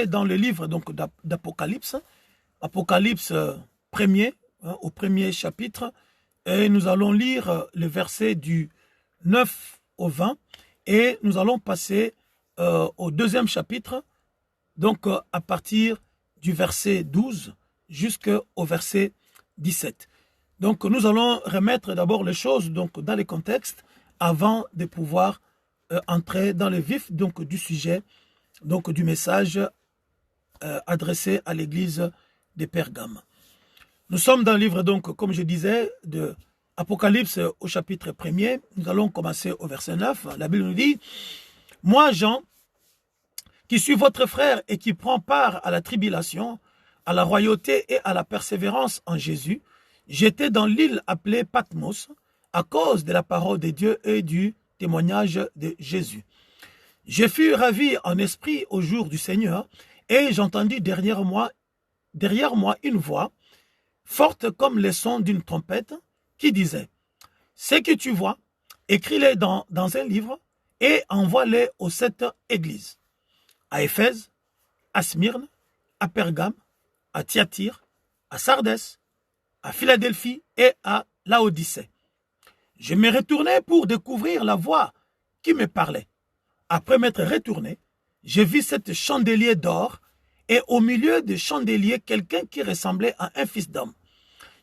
Dans le livre d'Apocalypse, Apocalypse 1er, au premier chapitre, et nous allons lire le verset du 9 au 20 et nous allons passer au deuxième chapitre, donc à partir du verset 12 jusqu'au verset 17. Donc nous allons remettre d'abord les choses donc, dans les contextes avant de pouvoir entrer dans le vif donc, du sujet, donc du message adressé à l'église de Pergame. Nous sommes dans le livre, donc, comme je disais, de Apocalypse au chapitre 1er. Nous allons commencer au verset 9. La Bible nous dit, « Moi, Jean, qui suis votre frère et qui prend part à la tribulation, à la royauté et à la persévérance en Jésus, j'étais dans l'île appelée Patmos à cause de la parole de Dieu et du témoignage de Jésus. Je fus ravi en esprit au jour du Seigneur et j'entendis derrière moi une voix forte comme le son d'une trompette qui disait « Ce que tu vois, écris-les dans un livre et envoie-les aux 7 églises, à Éphèse, à Smyrne, à Pergame, à Thyatire, à Sardès, à Philadelphie et à Laodicée. Je me retournai pour découvrir la voix qui me parlait. Après m'être retourné, je vis 7 chandeliers d'or et au milieu des chandeliers quelqu'un qui ressemblait à un fils d'homme.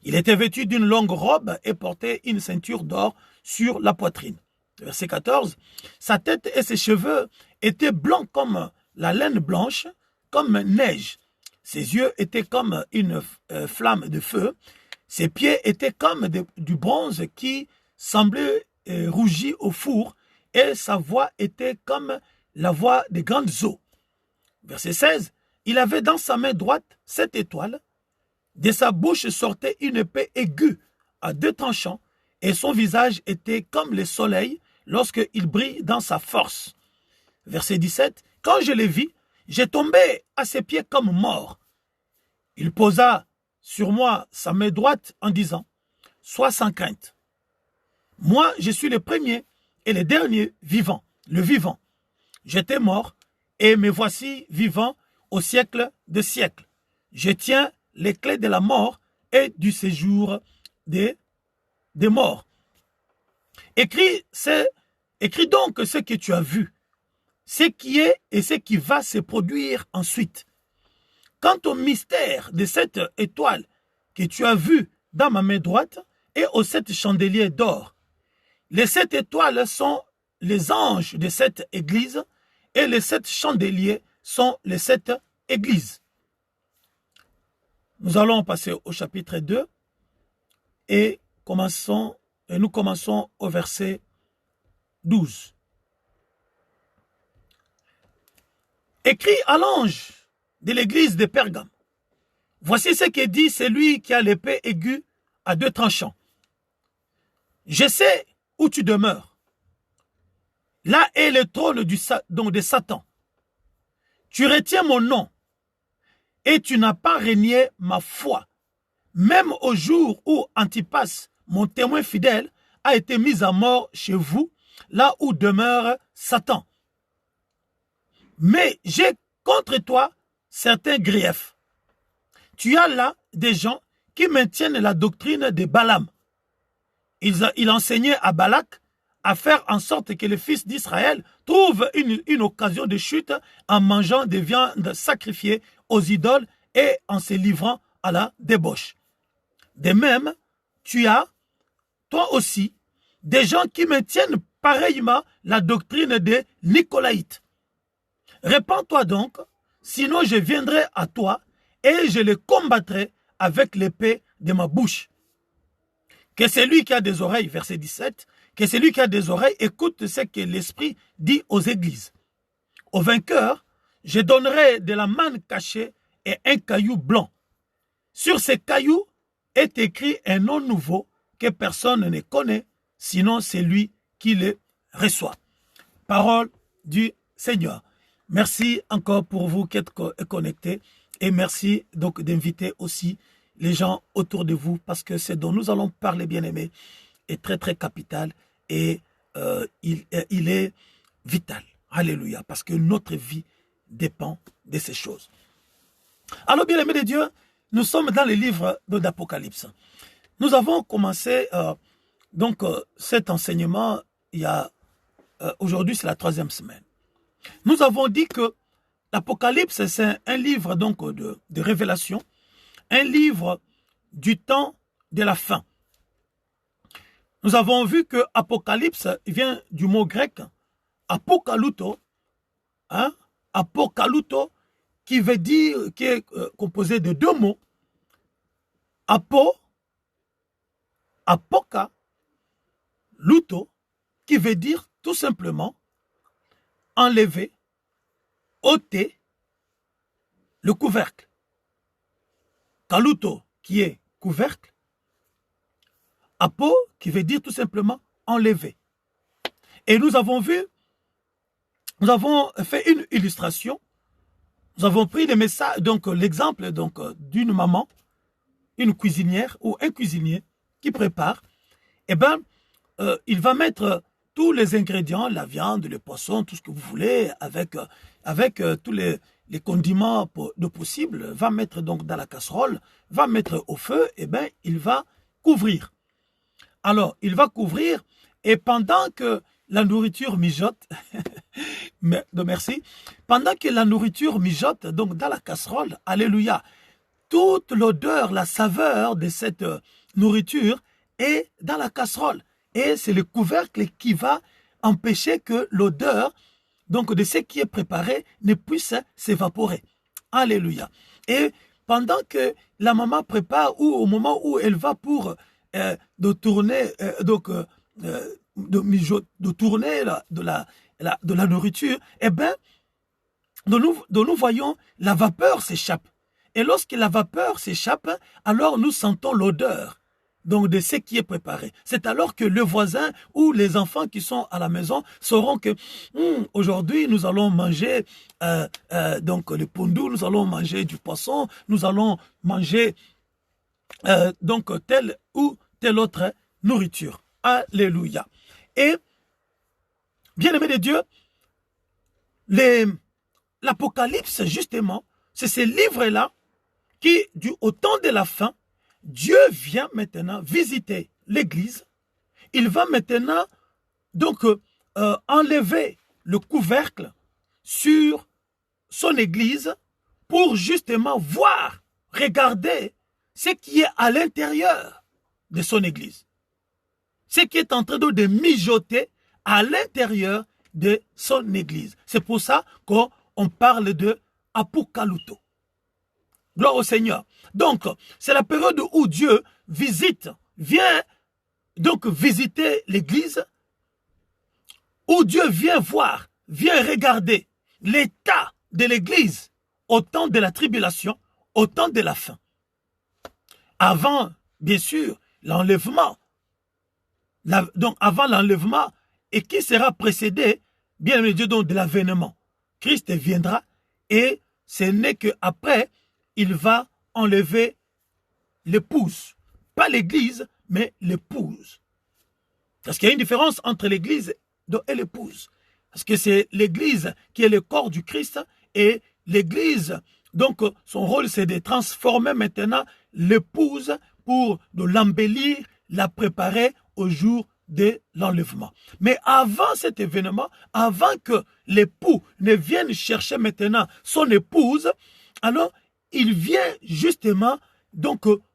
Il était vêtu d'une longue robe et portait une ceinture d'or sur la poitrine. » Verset 14. « Sa tête et ses cheveux étaient blancs comme la laine blanche, comme neige. Ses yeux étaient comme une flamme de feu. Ses pieds étaient comme du bronze qui semblait rougi au four et sa voix était comme la voix des grandes eaux. » Verset 16. « Il avait dans sa main droite 7 étoiles. De sa bouche sortait une épée aiguë à 2 tranchants et son visage était comme le soleil lorsqu'il brille dans sa force. » Verset 17. « Quand je le vis, j'ai tombé à ses pieds comme mort. Il posa sur moi sa main droite en disant « Sois sans crainte. Moi, je suis le premier et le dernier vivant, le vivant. J'étais mort et me voici vivant au siècle des siècles. Je tiens les clés de la mort et du séjour des morts. Écris donc ce que tu as vu, ce qui est et ce qui va se produire ensuite. Quant au mystère de cette étoile que tu as vue dans ma main droite et aux 7 chandeliers d'or, les 7 étoiles sont les anges de cette église et les 7 chandeliers sont les 7 églises. » Nous allons passer au chapitre 2 et nous commençons au verset 12. « Écris à l'ange de l'église de Pergame. Voici ce que dit celui qui a l'épée aiguë à 2 tranchants. Je sais où tu demeures. Là est le trône de Satan. Tu retiens mon nom et tu n'as pas renié ma foi, même au jour où Antipas, mon témoin fidèle, a été mis à mort chez vous, là où demeure Satan. Mais j'ai contre toi certains griefs. Tu as là des gens qui maintiennent la doctrine de Balaam. Il enseignait à Balak à faire en sorte que les fils d'Israël trouvent une occasion de chute en mangeant des viandes sacrifiées aux idoles et en se livrant à la débauche. De même, tu as, toi aussi, des gens qui maintiennent pareillement la doctrine des Nicolaïtes. Répands-toi donc, sinon je viendrai à toi et je les combattrai avec l'épée de ma bouche. Que celui qui a des oreilles, verset 17, que celui qui a des oreilles écoute ce que l'Esprit dit aux églises. Au vainqueur, je donnerai de la manne cachée et un caillou blanc. Sur ces cailloux est écrit un nom nouveau que personne ne connaît, sinon celui qui le reçoit. » Parole du Seigneur. Merci encore pour vous qui êtes connectés et merci donc d'inviter aussi les gens autour de vous parce que ce dont nous allons parler, bien-aimés, est très très capital et il est vital. Alléluia. Parce que notre vie dépend de ces choses. Alors, bien aimés de Dieu, nous sommes dans le livre d'Apocalypse. Nous avons commencé cet enseignement il y a aujourd'hui, c'est la 3e semaine. Nous avons dit que l'Apocalypse, c'est un livre donc de révélation, un livre du temps de la fin. Nous avons vu que Apocalypse vient du mot grec apokaluto, apokaluto, qui veut dire, qui est composé de 2 mots, apoka, luto, qui veut dire tout simplement enlever, ôter le couvercle. Kaluto, qui est couvercle. Apo, qui veut dire tout simplement enlever. Et nous avons vu, nous avons fait une illustration. Nous avons pris le message, donc l'exemple d'une maman, une cuisinière ou un cuisinier qui prépare. Eh bien, il va mettre tous les ingrédients, la viande, le poisson, tout ce que vous voulez, avec tous les condiments de possible, va mettre donc dans la casserole, va mettre au feu, et bien, il va couvrir. Alors, il va couvrir, et pendant que la nourriture mijote, merci, pendant que la nourriture mijote, donc dans la casserole, alléluia, toute l'odeur, la saveur de cette nourriture est dans la casserole. Et c'est le couvercle qui va empêcher que l'odeur de ce qui est préparé ne puisse s'évaporer. Alléluia. Et pendant que la maman prépare ou au moment où elle va pour tourner de la nourriture, eh bien, nous voyons la vapeur s'échappe. Et lorsque la vapeur s'échappe, alors nous sentons l'odeur de ce qui est préparé. C'est alors que le voisin ou les enfants qui sont à la maison sauront que aujourd'hui nous allons manger le pondou, nous allons manger du poisson, nous allons manger telle ou telle autre nourriture. Alléluia. Et bien aimé de Dieu, l'Apocalypse justement, c'est ce livre-là qui, au temps de la fin, Dieu vient maintenant visiter l'Église. Il va maintenant enlever le couvercle sur son Église pour justement voir, regarder ce qui est à l'intérieur de son Église. Ce qui est en train de mijoter à l'intérieur de son Église. C'est pour ça qu'on parle de apokaluto. Gloire au Seigneur. Donc, c'est la période où Dieu vient visiter l'Église, où Dieu vient voir, vient regarder l'état de l'Église au temps de la tribulation, au temps de la fin. Avant, bien sûr, l'enlèvement. Donc, avant l'enlèvement, et qui sera précédé, bien aimé Dieu, de l'avènement. Christ viendra, et ce n'est qu'après, il va enlever l'épouse. Pas l'église, mais l'épouse. Parce qu'il y a une différence entre l'église et l'épouse. Parce que c'est l'église qui est le corps du Christ et l'église, donc son rôle c'est de transformer maintenant l'épouse pour de l'embellir, la préparer au jour de l'enlèvement. Mais avant cet événement, avant que l'époux ne vienne chercher maintenant son épouse, alors il vient justement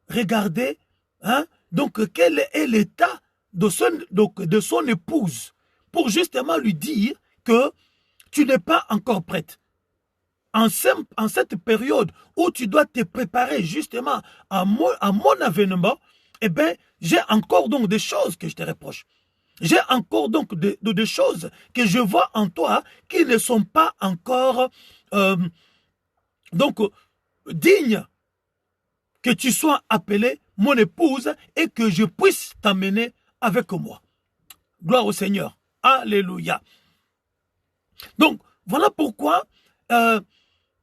regarder quel est l'état de son épouse pour justement lui dire que tu n'es pas encore prête. En cette période où tu dois te préparer justement à mon avènement, eh bien, j'ai encore des choses que je te reproche. J'ai encore des choses que je vois en toi qui ne sont pas encore digne que tu sois appelée mon épouse et que je puisse t'amener avec moi. Gloire au Seigneur. Alléluia. Donc, voilà pourquoi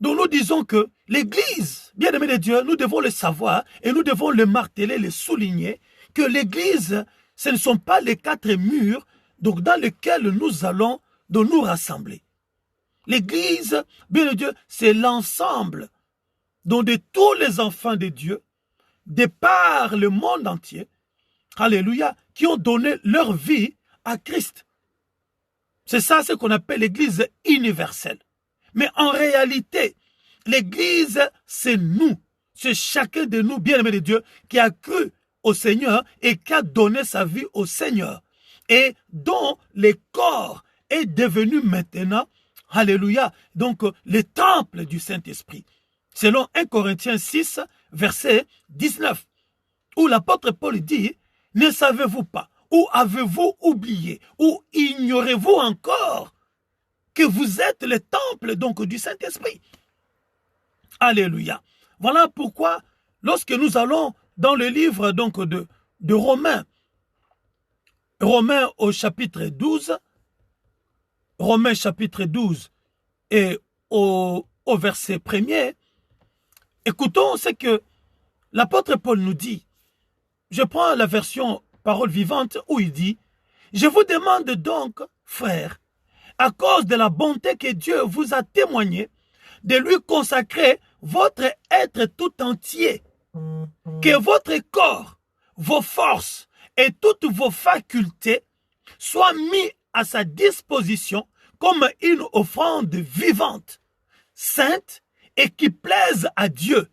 nous disons que l'Église, bien aimé de Dieu, nous devons le savoir et nous devons le marteler, le souligner, que l'Église, ce ne sont pas les 4 murs dans lesquels nous allons nous rassembler. L'église, bien de Dieu, c'est l'ensemble donc de tous les enfants de Dieu, de par le monde entier, alléluia, qui ont donné leur vie à Christ. C'est ça ce qu'on appelle l'église universelle. Mais en réalité, l'église, c'est nous. C'est chacun de nous, bien-aimés de Dieu, qui a cru au Seigneur et qui a donné sa vie au Seigneur. Et dont le corps est devenu maintenant, alléluia, donc le temple du Saint-Esprit. Selon 1 Corinthiens 6, verset 19, où l'apôtre Paul dit, « Ne savez-vous pas, ou avez-vous oublié, ou ignorez-vous encore que vous êtes le temple donc du Saint-Esprit ?» Alléluia. Voilà pourquoi, lorsque nous allons dans le livre donc de Romains, Romains au chapitre 12, Romains chapitre 12 et au verset 1er, écoutons ce que l'apôtre Paul nous dit. Je prends la version Parole vivante où il dit, « Je vous demande donc, frères, à cause de la bonté que Dieu vous a témoignée, de lui consacrer votre être tout entier, que votre corps, vos forces et toutes vos facultés soient mis à sa disposition comme une offrande vivante, sainte et qui plaise à Dieu.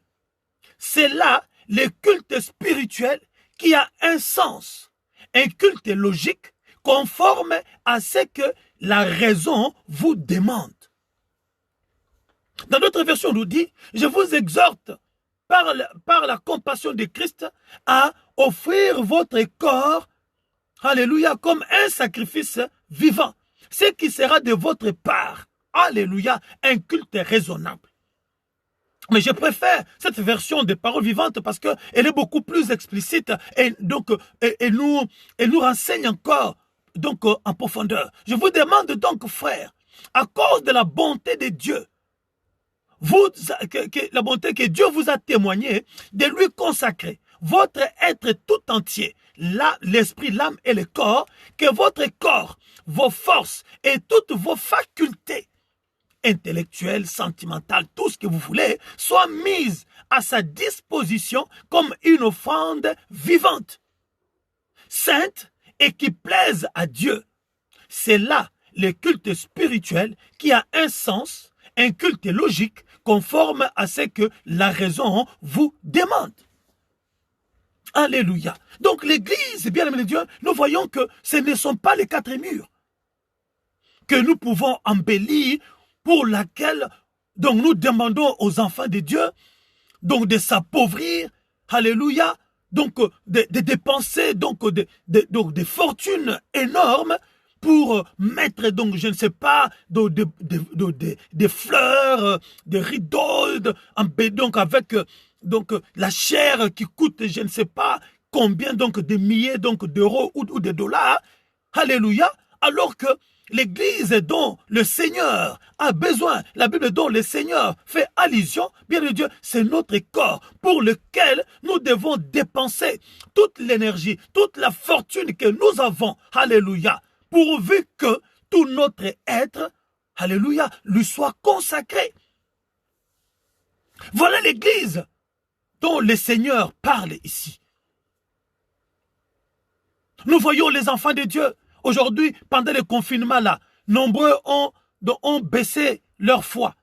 C'est là le culte spirituel qui a un sens, un culte logique conforme à ce que la raison vous demande. » Dans notre version, on nous dit, « Je vous exhorte par la compassion de Christ à offrir votre corps, alléluia, comme un sacrifice vivant, ce qui sera de votre part, alléluia, un culte raisonnable. » Mais je préfère cette version de Parole vivante parce qu'elle est beaucoup plus explicite et donc elle nous renseigne encore donc en profondeur. Je vous demande donc, frères, à cause de la bonté de Dieu, la bonté que Dieu vous a témoignée, de lui consacrer votre être tout entier, l'esprit, l'âme et le corps, que votre corps, vos forces et toutes vos facultés intellectuelles, sentimentales, tout ce que vous voulez, soient mises à sa disposition comme une offrande vivante, sainte et qui plaise à Dieu. C'est là le culte spirituel qui a un sens, un culte logique conforme à ce que la raison vous demande. Alléluia. Donc l'église, bien aimé de Dieu, nous voyons que ce ne sont pas les quatre murs que nous pouvons embellir, pour laquelle donc nous demandons aux enfants de Dieu donc de s'appauvrir, alléluia, donc de dépenser donc des fortunes énormes pour mettre donc je ne sais pas des fleurs, des rideaux, donc avec donc la chair qui coûte je ne sais pas combien donc de milliers donc d'euros ou de dollars, alléluia, alors que l'église dont le Seigneur a besoin, la Bible dont le Seigneur fait allusion, bien de Dieu, c'est notre corps pour lequel nous devons dépenser toute l'énergie, toute la fortune que nous avons, alléluia, pourvu que tout notre être, alléluia, lui soit consacré. Voilà l'église dont le Seigneur parle ici. Nous voyons les enfants de Dieu. Aujourd'hui, pendant le confinement là, nombreux ont baissé leur foi.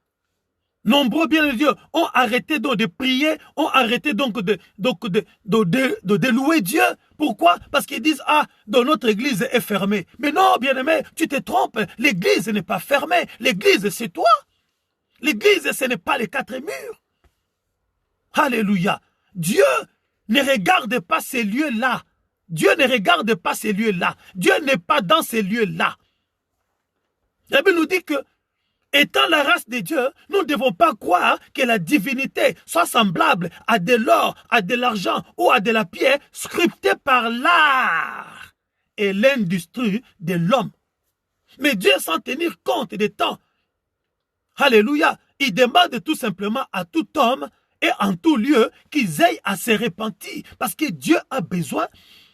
Nombreux, bien de Dieu, ont arrêté donc de prier, ont arrêté donc de louer Dieu. Pourquoi? Parce qu'ils disent, ah, donc notre église est fermée. Mais non, bien-aimé, tu te trompes. L'église n'est pas fermée. L'église, c'est toi. L'église, ce n'est pas les quatre murs. Alléluia. Dieu ne regarde pas ces lieux-là. Dieu ne regarde pas ces lieux-là. Dieu n'est pas dans ces lieux-là. La Bible nous dit que, étant la race de Dieu, nous ne devons pas croire que la divinité soit semblable à de l'or, à de l'argent ou à de la pierre sculptée par l'art et l'industrie de l'homme. Mais Dieu, sans tenir compte des temps, alléluia, il demande tout simplement à tout homme et en tout lieu qu'ils aillent à se repentir. Parce que Dieu a besoin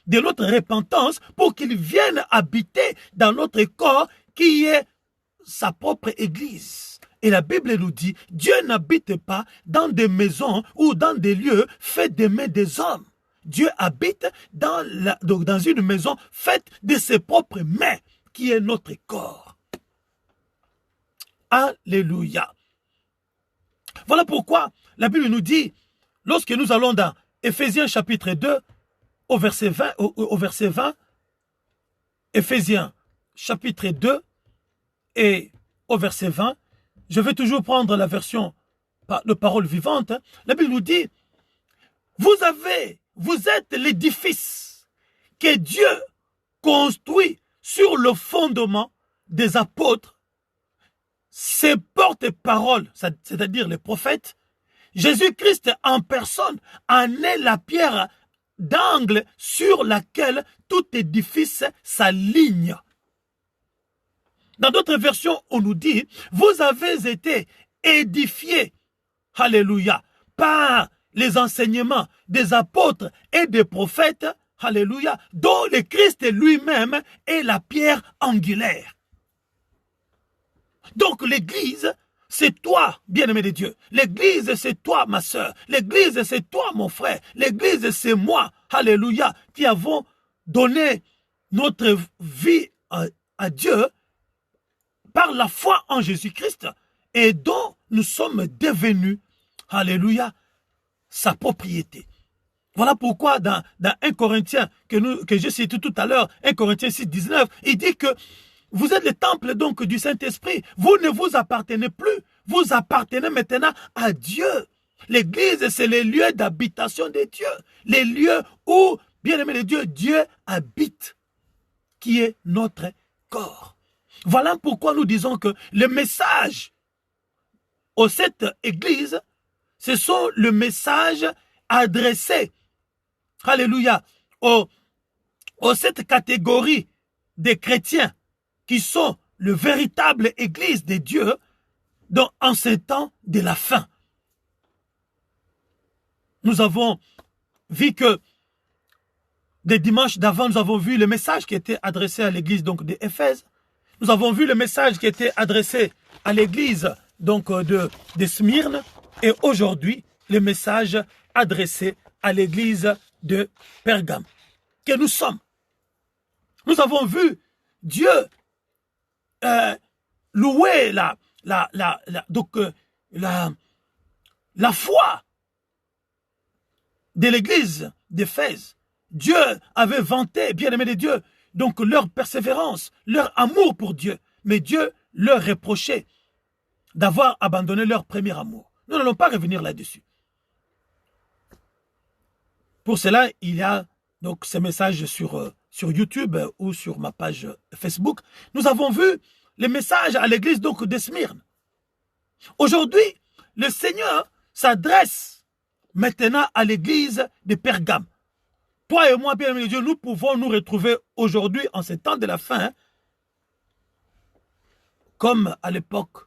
de notre repentance pour qu'il vienne habiter dans notre corps qui est sa propre église. Et la Bible nous dit, Dieu n'habite pas dans des maisons ou dans des lieux faits des mains des hommes. Dieu habite dans une maison faite de ses propres mains, qui est notre corps. Alléluia. Voilà pourquoi la Bible nous dit, lorsque nous allons dans Éphésiens chapitre 2, au verset 20, Éphésiens chapitre 2 et au verset 20, je vais toujours prendre la version de parole vivante. La Bible nous dit, vous êtes l'édifice que Dieu construit sur le fondement des apôtres, ses porte-paroles, c'est-à-dire les prophètes. Jésus-Christ en personne en est la pierre d'angle sur laquelle tout édifice s'aligne. Dans d'autres versions, on nous dit, vous avez été édifiés, alléluia, par les enseignements des apôtres et des prophètes, alléluia, dont le Christ lui-même est la pierre angulaire. Donc l'église, c'est toi, bien-aimé de Dieu. L'église, c'est toi, ma soeur. L'église, c'est toi, mon frère. L'église, c'est moi, alléluia, qui avons donné notre vie à Dieu par la foi en Jésus-Christ et dont nous sommes devenus, alléluia, sa propriété. Voilà pourquoi dans 1 Corinthiens, que je citais tout à l'heure, 1 Corinthiens 6, 19, il dit que vous êtes le temple donc du Saint-Esprit. Vous ne vous appartenez plus. Vous appartenez maintenant à Dieu. L'église, c'est les lieux d'habitation de Dieu. Les lieux où, bien aimé de Dieu, Dieu habite, qui est notre corps. Voilà pourquoi nous disons que le message à cette église, ce sont le message adressé, alléluia, aux cette catégorie des chrétiens qui sont le véritable église de Dieu en ces temps de la fin. Nous avons vu que des dimanches d'avant, nous avons vu le message qui était adressé à l'église donc d'Éphèse. Nous avons vu le message qui était adressé à l'église donc de Smyrne. Et aujourd'hui, le message adressé à l'église de Pergame. Que nous sommes. Nous avons vu Dieu louer la foi de l'église d'Éphèse. Dieu avait vanté, bien aimé de Dieu, donc leur persévérance, leur amour pour Dieu. Mais Dieu leur reprochait d'avoir abandonné leur premier amour. Nous n'allons pas revenir là-dessus. Pour cela, il y a donc ces messages sur YouTube ou sur ma page Facebook. Nous avons vu les messages à l'église donc de Smyrne. Aujourd'hui, le Seigneur s'adresse maintenant à l'église de Pergame. Toi et moi, bien aimé Dieu, nous pouvons nous retrouver aujourd'hui en ces temps de la fin, comme à l'époque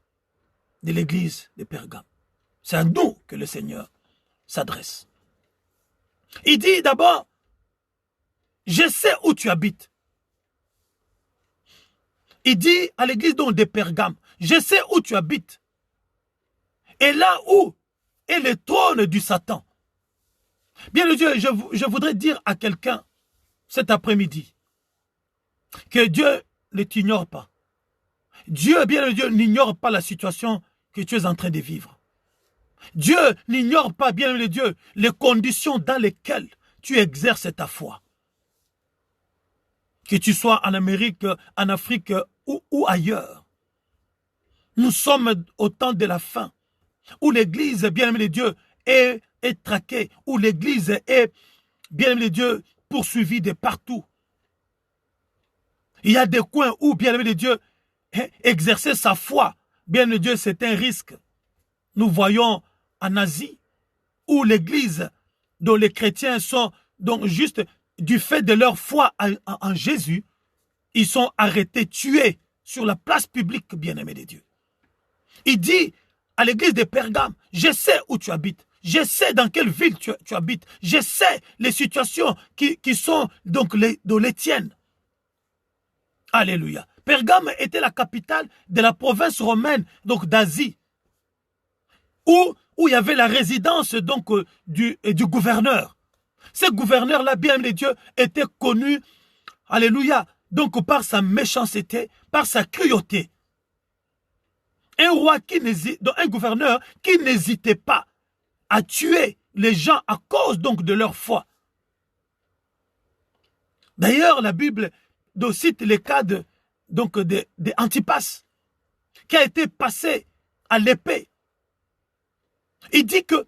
de l'église de Pergame. C'est à nous que le Seigneur s'adresse. Il dit d'abord, je sais où tu habites. Il dit à l'église donc de Pergame, je sais où tu habites. Et là où est le trône du Satan. Bien le Dieu, je voudrais dire à quelqu'un cet après-midi que Dieu ne t'ignore pas. Dieu, bien le Dieu, n'ignore pas la situation que tu es en train de vivre. Dieu n'ignore pas, bien le Dieu, les conditions dans lesquelles tu exerces ta foi. Que tu sois en Amérique, en Afrique ou ailleurs. Nous sommes au temps de la fin, où l'église, bien aimé de Dieu, est traquée, où l'église est, bien aimé de Dieu, poursuivie de partout. Il y a des coins où, bien aimé de Dieu, exercer sa foi, bien aimé de Dieu, c'est un risque. Nous voyons en Asie, où l'église, dont les chrétiens sont donc juste du fait de leur foi en Jésus, ils sont arrêtés, tués sur la place publique, bien-aimé de Dieu. Il dit à l'église de Pergame, je sais où tu habites, je sais dans quelle ville tu habites, je sais les situations qui sont donc les tiennes. Alléluia. Pergame était la capitale de la province romaine, donc d'Asie, où il y avait la résidence donc du gouverneur. Ce gouverneur-là, bien aimé de Dieu, était connu, alléluia, donc par sa méchanceté, par sa cruauté. Un gouverneur qui n'hésitait pas à tuer les gens à cause donc de leur foi. D'ailleurs, la Bible cite les cas de Antipas, qui a été passé à l'épée. Il dit que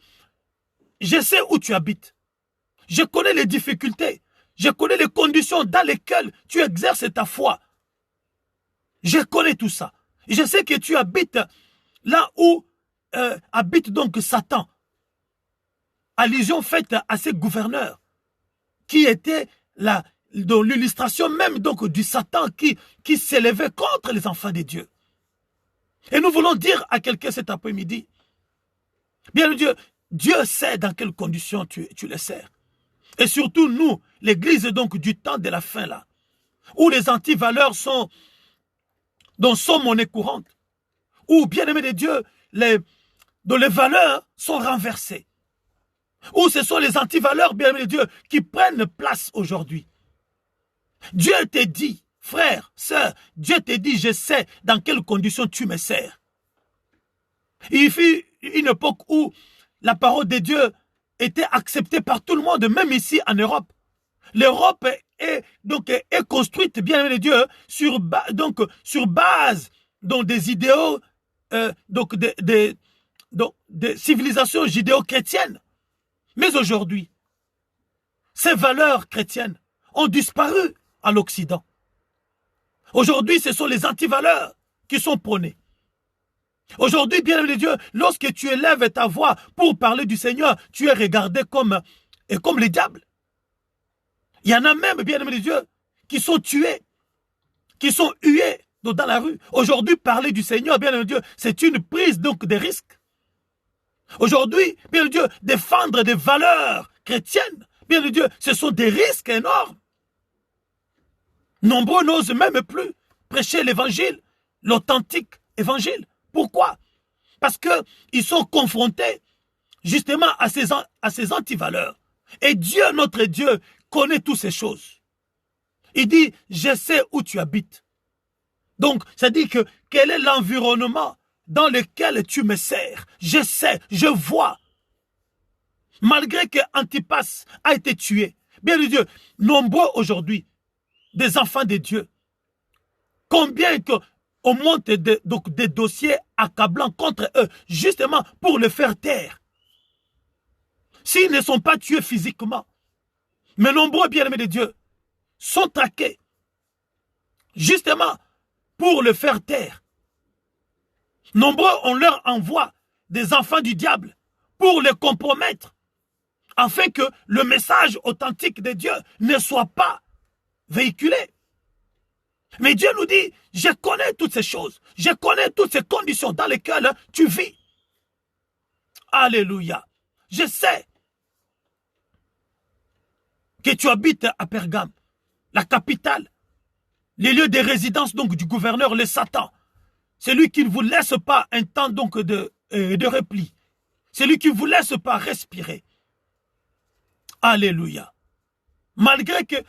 je sais où tu habites. Je connais les difficultés. Je connais les conditions dans lesquelles tu exerces ta foi. Je connais tout ça. Je sais que tu habites là où habite donc Satan. Allusion faite à ces gouverneurs qui étaient l'illustration même donc du Satan qui s'élevait contre les enfants de Dieu. Et nous voulons dire à quelqu'un cet après-midi, bien Dieu, Dieu sait dans quelles conditions tu le sers. Et surtout nous, l'église donc du temps de la fin là, où les antivaleurs sont monnaie courante, où bien aimé de Dieu, dont les valeurs sont renversées, où ce sont les antivaleurs bien aimé de Dieu qui prennent place aujourd'hui. Dieu te dit, frère, sœur, Dieu te dit, je sais dans quelles conditions tu me sers. Il fut une époque où la parole de Dieu était acceptée par tout le monde, même ici en Europe. L'Europe est construite, bien aimé de Dieu, sur base des idéaux, des civilisations judéo-chrétiennes. Mais aujourd'hui, ces valeurs chrétiennes ont disparu à l'Occident. Aujourd'hui, ce sont les antivaleurs qui sont prônées. Aujourd'hui, bien aimé de Dieu, lorsque tu élèves ta voix pour parler du Seigneur, tu es regardé comme les diables. Il y en a même, bien aimé de Dieu, qui sont tués, qui sont hués dans la rue. Aujourd'hui, parler du Seigneur, bien aimé de Dieu, c'est une prise donc de risque. Aujourd'hui, bien aimé de Dieu, défendre des valeurs chrétiennes, bien aimé de Dieu, ce sont des risques énormes. Nombreux n'osent même plus prêcher l'évangile, l'authentique évangile. Pourquoi? Parce qu'ils sont confrontés justement à ces antivaleurs. Et Dieu, notre Dieu, connaît toutes ces choses. Il dit, je sais où tu habites. Donc, ça dit que quel est l'environnement dans lequel tu me sers? Je sais, je vois. Malgré que Antipas a été tué, bien de Dieu, nombreux aujourd'hui, des enfants de Dieu, combien on monte des dossiers accablants contre eux, justement pour le faire taire. S'ils ne sont pas tués physiquement, mais nombreux bien-aimés de Dieu sont traqués, justement pour le faire taire. Nombreux, on leur envoie des enfants du diable pour les compromettre, afin que le message authentique de Dieu ne soit pas véhiculé. Mais Dieu nous dit, je connais toutes ces choses, je connais toutes ces conditions dans lesquelles tu vis. Alléluia. Je sais que tu habites à Pergame, la capitale, les lieux de résidence donc du gouverneur, le Satan. Celui qui ne vous laisse pas un temps donc de repli. Celui qui ne vous laisse pas respirer. Alléluia. Malgré que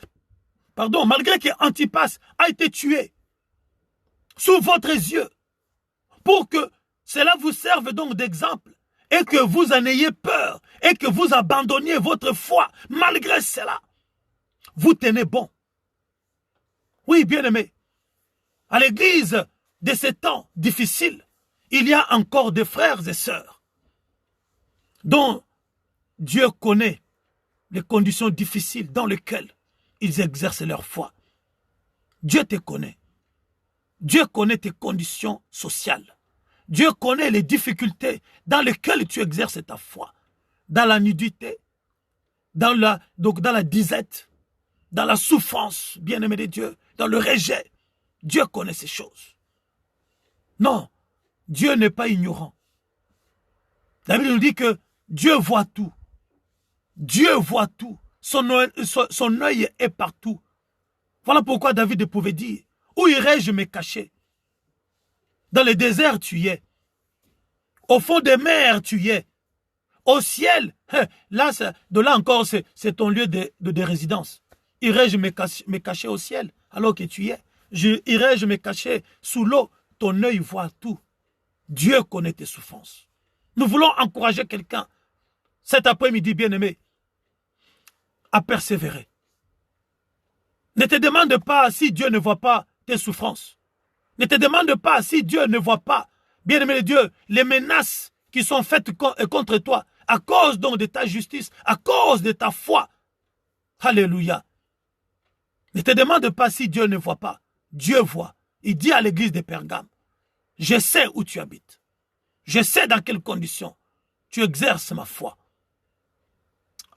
Antipas a été tué sous votre yeux, pour que cela vous serve donc d'exemple et que vous en ayez peur et que vous abandonniez votre foi, malgré cela, vous tenez bon. Oui, bien-aimés, à l'église de ces temps difficiles, il y a encore des frères et sœurs dont Dieu connaît les conditions difficiles dans lesquelles ils exercent leur foi. Dieu te connaît. Dieu connaît tes conditions sociales. Dieu connaît les difficultés dans lesquelles tu exerces ta foi. Dans la nudité, dans la disette, dans la souffrance, bien-aimé de Dieu, dans le rejet. Dieu connaît ces choses. Non, Dieu n'est pas ignorant. La Bible nous dit que Dieu voit tout. Dieu voit tout. Son œil est partout. Voilà pourquoi David pouvait dire, Où irai-je me cacher? Dans le désert, tu y es. Au fond des mers, tu y es. Au ciel, là, de là encore, c'est ton lieu de résidence. Irai-je me cacher au ciel alors que tu y es? Irai-je me cacher sous l'eau? Ton œil voit tout. Dieu connaît tes souffrances. Nous voulons encourager quelqu'un cet après-midi, bien-aimé, à persévérer. Ne te demande pas si Dieu ne voit pas tes souffrances. Ne te demande pas si Dieu ne voit pas, bien-aimé de Dieu, les menaces qui sont faites contre toi à cause donc de ta justice, à cause de ta foi. Alléluia. Ne te demande pas si Dieu ne voit pas. Dieu voit. Il dit à l'église de Pergame, je sais où tu habites. Je sais dans quelles conditions tu exerces ma foi.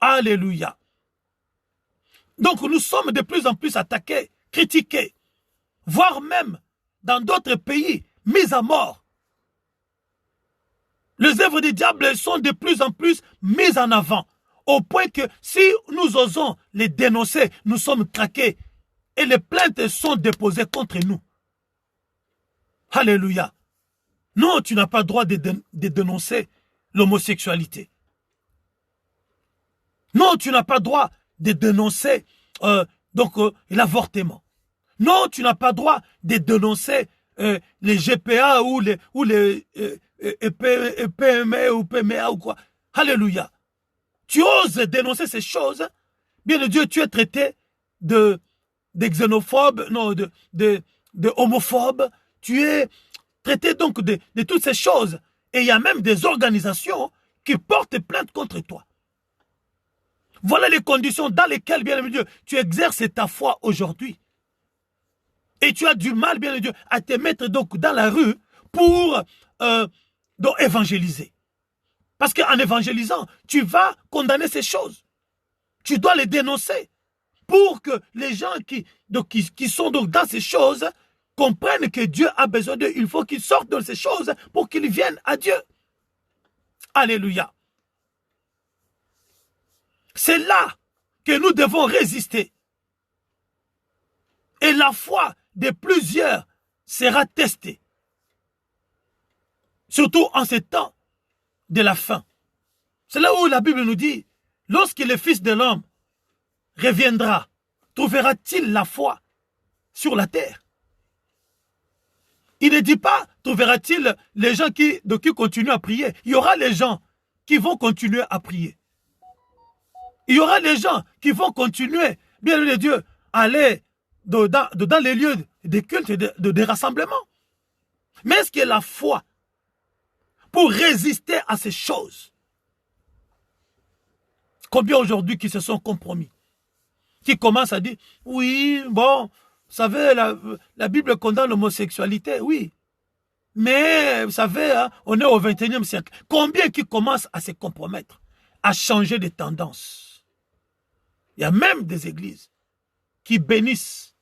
Alléluia. Donc nous sommes de plus en plus attaqués, critiqués, voire même dans d'autres pays, mis à mort. Les œuvres du diable sont de plus en plus mises en avant, au point que si nous osons les dénoncer, nous sommes traqués et les plaintes sont déposées contre nous. Alléluia. Non, tu n'as pas le droit de dénoncer l'homosexualité. Non, tu n'as pas le droit de dénoncer l'avortement. Non, tu n'as pas le droit de dénoncer les GPA ou les PME ou PMA ou quoi. Alléluia. Tu oses dénoncer ces choses, bien de Dieu, tu es traité de xénophobe, non, de homophobe. Tu es traité donc de toutes ces choses. Et il y a même des organisations qui portent plainte contre toi. Voilà les conditions dans lesquelles, bien aimé Dieu, tu exerces ta foi aujourd'hui. Et tu as du mal, bien aimé Dieu, à te mettre donc dans la rue pour donc évangéliser. Parce qu'en évangélisant, tu vas condamner ces choses. Tu dois les dénoncer pour que les gens qui sont donc dans ces choses comprennent que Dieu a besoin d'eux. Il faut qu'ils sortent de ces choses pour qu'ils viennent à Dieu. Alléluia. C'est là que nous devons résister. Et la foi de plusieurs sera testée. Surtout en ces temps de la fin. C'est là où la Bible nous dit, lorsque le Fils de l'homme reviendra, trouvera-t-il la foi sur la terre? Il ne dit pas, trouvera-t-il les gens qui continuent à prier? Il y aura les gens qui vont continuer à prier. Il y aura les gens qui vont continuer, bien aimé Dieu, à aller dans les lieux de culte et de rassemblement. Mais est-ce qu'il y a la foi pour résister à ces choses? Combien aujourd'hui qui se sont compromis? Qui commencent à dire, oui, bon, vous savez, la Bible condamne l'homosexualité, oui. Mais, vous savez, hein, on est au XXIe siècle. Combien qui commencent à se compromettre, à changer de tendance? Il y a même des églises qui bénissent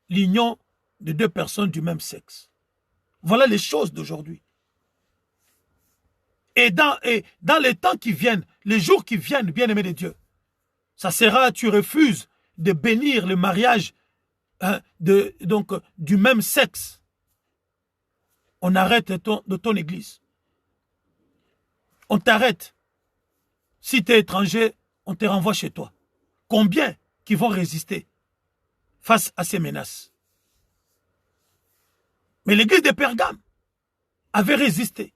l'union de deux personnes du même sexe. Voilà les choses d'aujourd'hui. Et dans les temps qui viennent, les jours qui viennent, bien-aimés de Dieu, ça sera, tu refuses de bénir le mariage du même sexe. On arrête de ton église. On t'arrête. Si tu es étranger, on te renvoie chez toi. Combien qui vont résister face à ces menaces? Mais l'église de Pergame avait résisté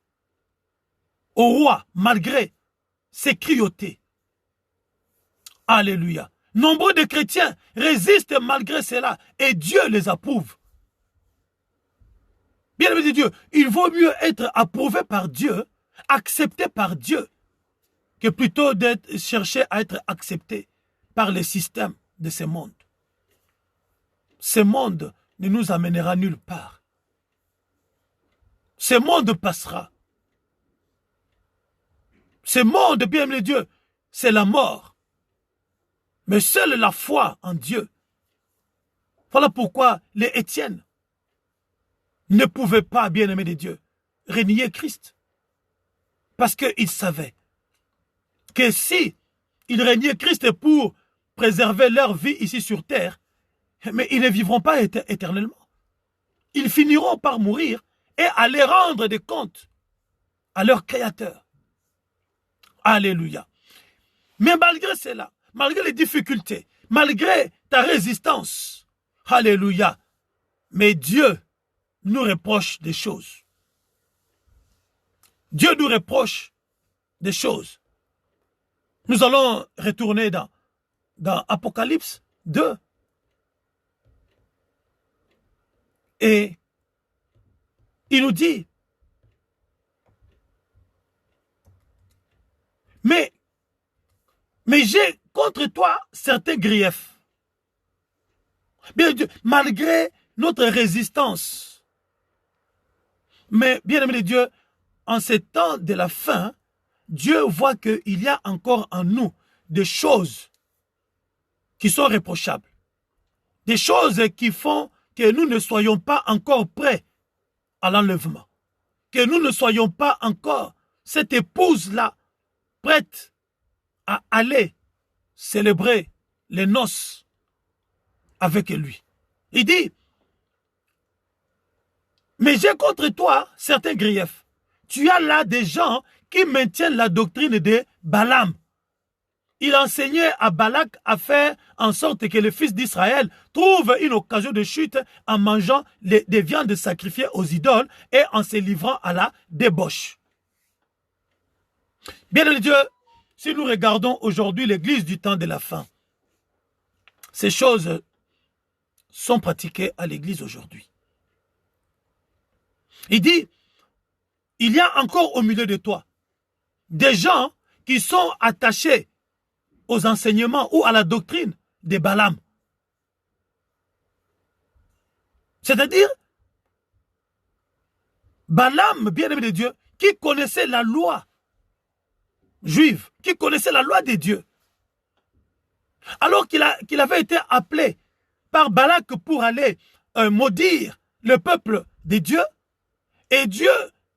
au roi malgré ses cruautés. Alléluia. Nombreux de chrétiens résistent malgré cela et Dieu les approuve. Bien aimé de Dieu, il vaut mieux être approuvé par Dieu, accepté par Dieu, que plutôt d'être cherché à être accepté par les systèmes de ce monde. Ce monde ne nous amènera nulle part. Ce monde passera. Ce monde, bien aimé Dieu, c'est la mort. Mais seule la foi en Dieu. Voilà pourquoi les Étienne ne pouvaient pas, bien aimé de Dieu, renier Christ. Parce qu'ils savaient que si ils reniaient Christ pour préserver leur vie ici sur terre, mais ils ne vivront pas éternellement. ils finiront par mourir et aller rendre des comptes à leur Créateur. Alléluia. Mais malgré cela, malgré les difficultés, malgré ta résistance, alléluia, mais Dieu nous reproche des choses. Dieu nous reproche des choses. Nous allons retourner dans Apocalypse 2. Et il nous dit, mais j'ai contre toi certains griefs. Bien Dieu, malgré notre résistance. Mais bien aimé de Dieu, en ces temps de la fin, Dieu voit qu'il y a encore en nous des choses qui sont réprochables. Des choses qui font que nous ne soyons pas encore prêts à l'enlèvement. Que nous ne soyons pas encore cette épouse-là prête à aller célébrer les noces avec lui. Il dit, mais j'ai contre toi certains griefs. Tu as là des gens qui maintiennent la doctrine de Balaam. Il enseignait à Balak à faire en sorte que le fils d'Israël trouve une occasion de chute en mangeant des viandes sacrifiées aux idoles et en se livrant à la débauche. Bien aimé Dieu, si nous regardons aujourd'hui l'église du temps de la fin, ces choses sont pratiquées à l'église aujourd'hui. Il dit, il y a encore au milieu de toi des gens qui sont attachés aux enseignements ou à la doctrine de Balaam. C'est-à-dire, Balaam, bien-aimé de Dieu, qui connaissait la loi juive, qui connaissait la loi de Dieu, alors qu'il avait été appelé par Balak pour aller maudire le peuple de Dieu, et Dieu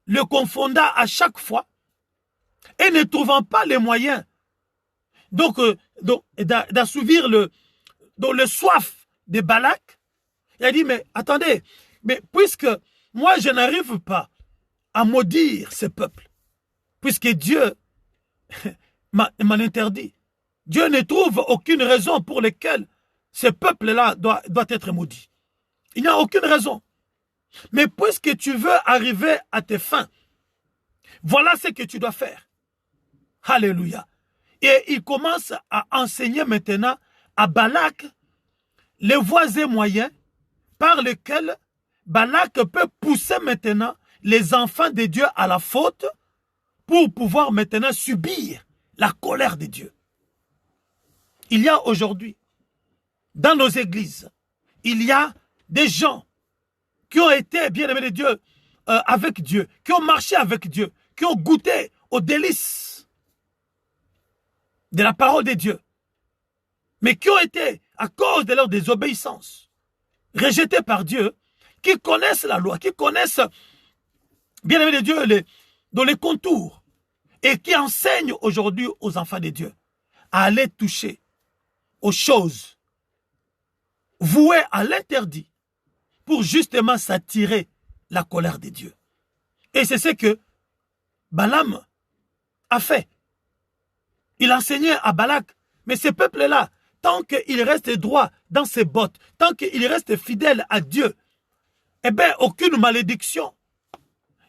le confonda à chaque fois, et ne trouvant pas les moyens d'assouvir le soif de Balak, il a dit, mais attendez, mais puisque moi je n'arrive pas à maudire ce peuple, puisque Dieu m'en interdit, Dieu ne trouve aucune raison pour laquelle ce peuple-là doit être maudit. Il n'y a aucune raison. Mais puisque tu veux arriver à tes fins, voilà ce que tu dois faire. Alléluia. Et il commence à enseigner maintenant à Balak les voies et moyens par lesquels Balak peut pousser maintenant les enfants de Dieu à la faute pour pouvoir maintenant subir la colère de Dieu. Il y a aujourd'hui, dans nos églises, il y a des gens qui ont été bien-aimés de Dieu, avec Dieu, qui ont marché avec Dieu, qui ont goûté aux délices de la parole de Dieu, mais qui ont été, à cause de leur désobéissance, rejetés par Dieu, qui connaissent la loi, qui connaissent, bien-aimés de Dieu, dans les contours, et qui enseignent aujourd'hui aux enfants de Dieu à aller toucher aux choses vouées à l'interdit pour justement s'attirer la colère de Dieu. Et c'est ce que Balaam a fait. Il enseignait à Balak, mais ce peuple-là, tant qu'il reste droit dans ses bottes, tant qu'il reste fidèle à Dieu, eh bien, aucune malédiction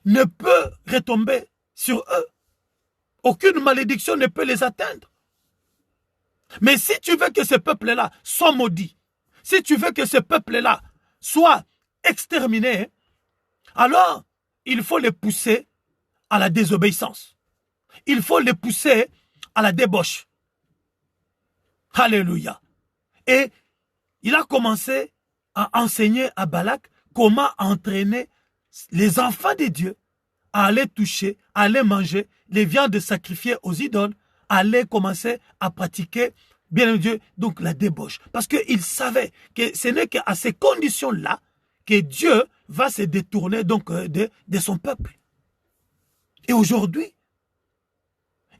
ne peut retomber sur eux. Aucune malédiction ne peut les atteindre. Mais si tu veux que ce peuple-là soit maudit, si tu veux que ce peuple-là soit exterminé, alors il faut les pousser à la désobéissance. Il faut les pousser à la débauche. Alléluia. Et il a commencé à enseigner à Balak comment entraîner les enfants de Dieu à aller toucher, à aller manger les viandes sacrifiées aux idoles, à aller commencer à pratiquer, bien Dieu, donc la débauche. Parce qu'il savait que ce n'est qu'à ces conditions-là que Dieu va se détourner donc de son peuple. Et aujourd'hui,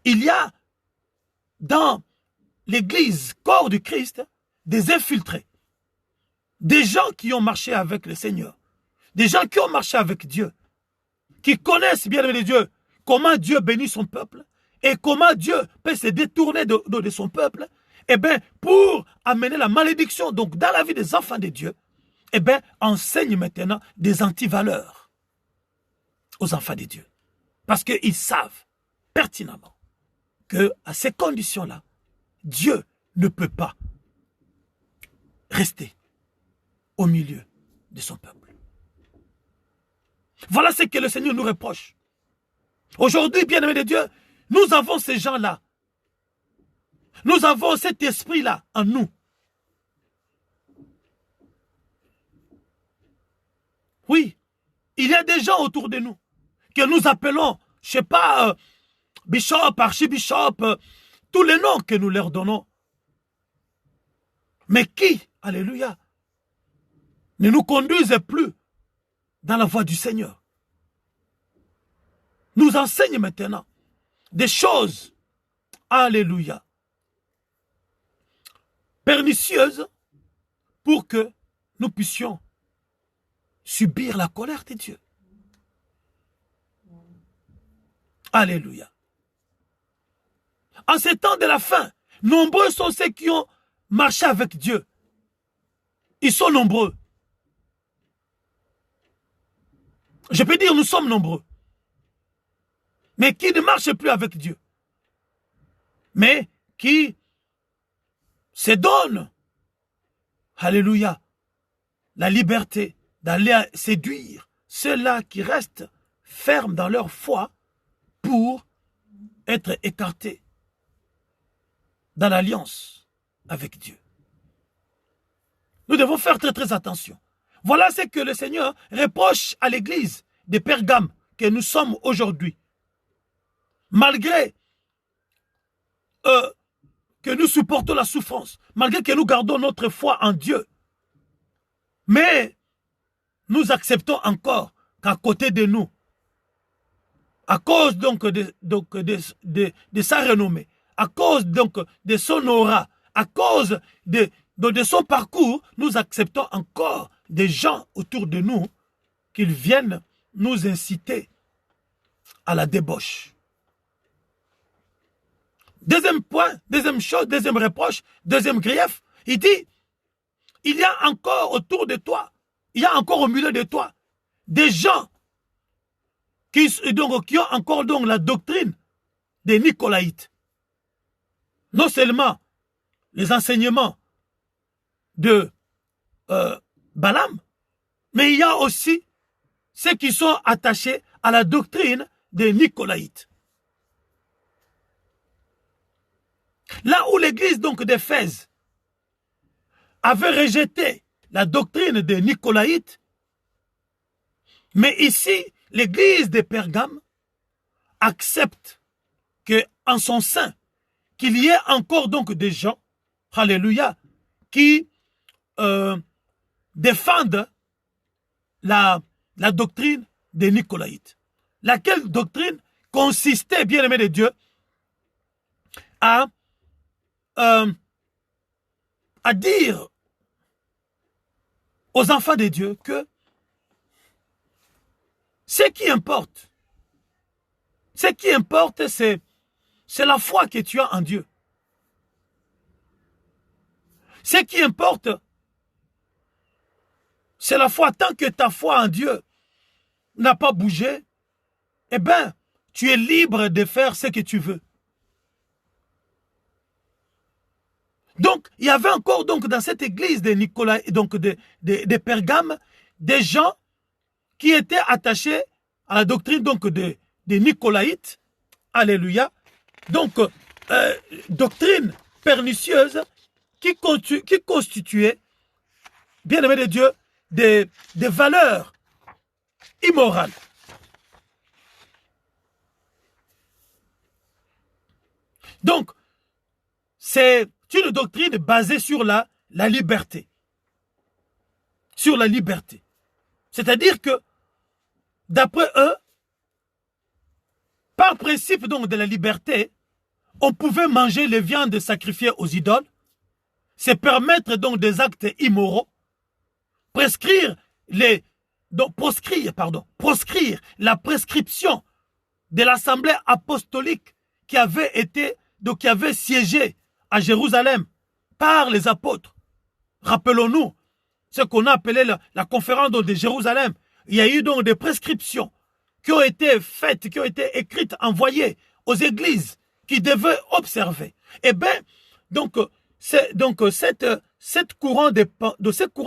il y a dans l'église, corps du Christ, des infiltrés, des gens qui ont marché avec le Seigneur, Des gens qui ont marché avec Dieu, qui connaissent, bien aimé de Dieu, comment Dieu bénit son peuple et comment Dieu peut se détourner de son peuple, eh bien, pour amener la malédiction donc dans la vie des enfants de Dieu, eh bien, enseigne maintenant des antivaleurs aux enfants de Dieu. Parce qu'ils savent pertinemment qu'à ces conditions-là, Dieu ne peut pas rester au milieu de son peuple. Voilà ce que le Seigneur nous reproche. Aujourd'hui, bien-aimés de Dieu, nous avons ces gens-là. Nous avons cet esprit-là en nous. Oui, il y a des gens autour de nous que nous appelons, je ne sais pas, bishop, archibishop, tous les noms que nous leur donnons. Mais qui, alléluia, ne nous conduisent plus dans la voie du Seigneur. Nous enseignent maintenant des choses, alléluia, pernicieuses pour que nous puissions subir la colère de Dieu. Alléluia. En ces temps de la fin, nombreux sont ceux qui ont marché avec Dieu. Ils sont nombreux. Je peux dire nous sommes nombreux. Mais qui ne marchent plus avec Dieu. Mais qui se donnent, alléluia, la liberté d'aller séduire ceux-là qui restent fermes dans leur foi pour être écartés dans l'alliance avec Dieu. Nous devons faire très très attention. Voilà ce que le Seigneur reproche à l'église de Pergame que nous sommes aujourd'hui. Malgré que nous supportons la souffrance, malgré que nous gardons notre foi en Dieu, mais nous acceptons encore qu'à côté de nous, à cause donc de sa renommée, à cause donc de son aura, à cause de son parcours, nous acceptons encore des gens autour de nous qui viennent nous inciter à la débauche. Deuxième point, deuxième chose, deuxième reproche, deuxième grief, il dit, il y a encore autour de toi, il y a encore au milieu de toi, des gens qui ont encore donc la doctrine des Nicolaïtes. Non seulement les enseignements de Balaam, mais il y a aussi ceux qui sont attachés à la doctrine des Nicolaïtes. Là où l'église donc d'Éphèse avait rejeté la doctrine des Nicolaïtes, mais ici, l'église de Pergame accepte qu'en son sein, qu'il y ait encore donc des gens, alléluia, qui défendent la doctrine des Nicolaïtes. Laquelle doctrine consistait, bien aimé de Dieu, à dire aux enfants de Dieu que ce qui importe, c'est la foi que tu as en Dieu. Ce qui importe, c'est la foi. Tant que ta foi en Dieu n'a pas bougé, eh bien, tu es libre de faire ce que tu veux. Donc, il y avait encore donc dans cette église de Nicolas, donc de Pergame, des gens qui étaient attachés à la doctrine donc des Nicolaïtes. Alléluia. Donc, doctrine pernicieuse qui constituait, bien aimé de Dieu, des valeurs immorales. Donc, c'est une doctrine basée sur la liberté. Sur la liberté. C'est-à-dire que, d'après eux, par principe donc de la liberté, on pouvait manger les viandes sacrifiées aux idoles, se permettre donc des actes immoraux, prescrire donc proscrire la prescription de l'assemblée apostolique qui avait siégé à Jérusalem par les apôtres. Rappelons-nous ce qu'on a appelé la conférence de Jérusalem. Il y a eu donc des prescriptions qui ont été faites, qui ont été écrites, envoyées aux églises qui devaient observer. Eh bien, ce courant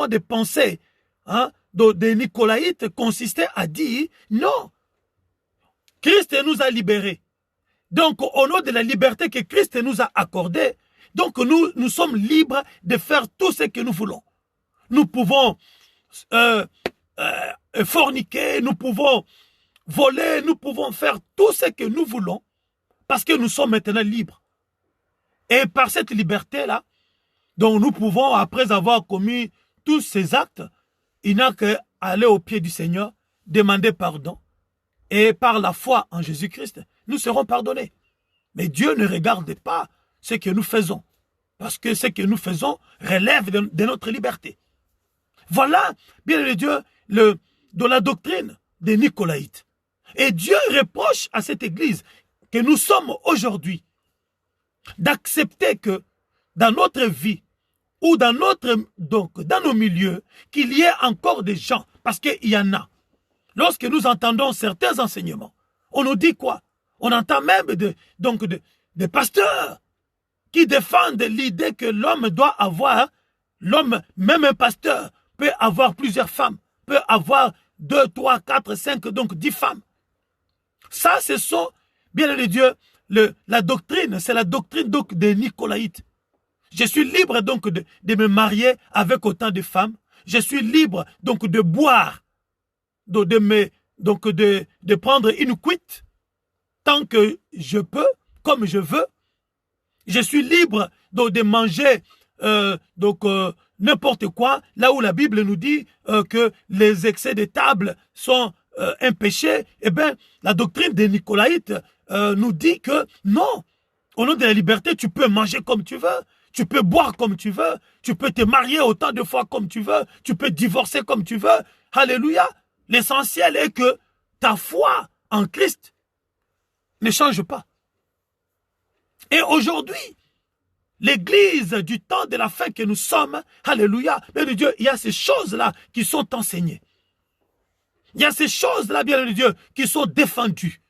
de pensée des Nicolaïtes consistait à dire non, Christ nous a libérés. Donc, au nom de la liberté que Christ nous a accordée, donc nous sommes libres de faire tout ce que nous voulons. Nous pouvons forniquer, nous pouvons voler, nous pouvons faire tout ce que nous voulons parce que nous sommes maintenant libres. Et par cette liberté-là, donc nous pouvons, après avoir commis tous ces actes, il n'a qu'à aller au pied du Seigneur, demander pardon. Et par la foi en Jésus-Christ, nous serons pardonnés. Mais Dieu ne regarde pas ce que nous faisons. Parce que ce que nous faisons relève de notre liberté. Voilà, bien le Dieu, de la doctrine des Nicolaïtes. Et Dieu reproche à cette église que nous sommes aujourd'hui d'accepter que dans notre vie ou dans nos milieux, qu'il y ait encore des gens, parce qu'il y en a. Lorsque nous entendons certains enseignements, on nous dit quoi? On entend même des pasteurs qui défendent l'idée que l'homme doit avoir, même un pasteur, peut avoir plusieurs femmes, peut avoir 2, 3, 4, 5, donc 10 femmes. Ça, ce sont, bien le Dieu, la doctrine, c'est la doctrine donc des Nicolaïtes. Je suis libre donc de me marier avec autant de femmes. Je suis libre donc de boire, de prendre une cuite tant que je peux, comme je veux. Je suis libre donc de manger n'importe quoi, là où la Bible nous dit que les excès de table sont un péché. Eh bien, la doctrine des Nicolaïtes nous dit que non, au nom de la liberté, tu peux manger comme tu veux, tu peux boire comme tu veux, tu peux te marier autant de fois comme tu veux, tu peux divorcer comme tu veux. Alléluia. L'essentiel est que ta foi en Christ ne change pas. Et aujourd'hui, l'église du temps de la fin que nous sommes, alléluia, bien de Dieu, il y a ces choses-là qui sont enseignées. Il y a ces choses-là, bien de Dieu, qui sont défendues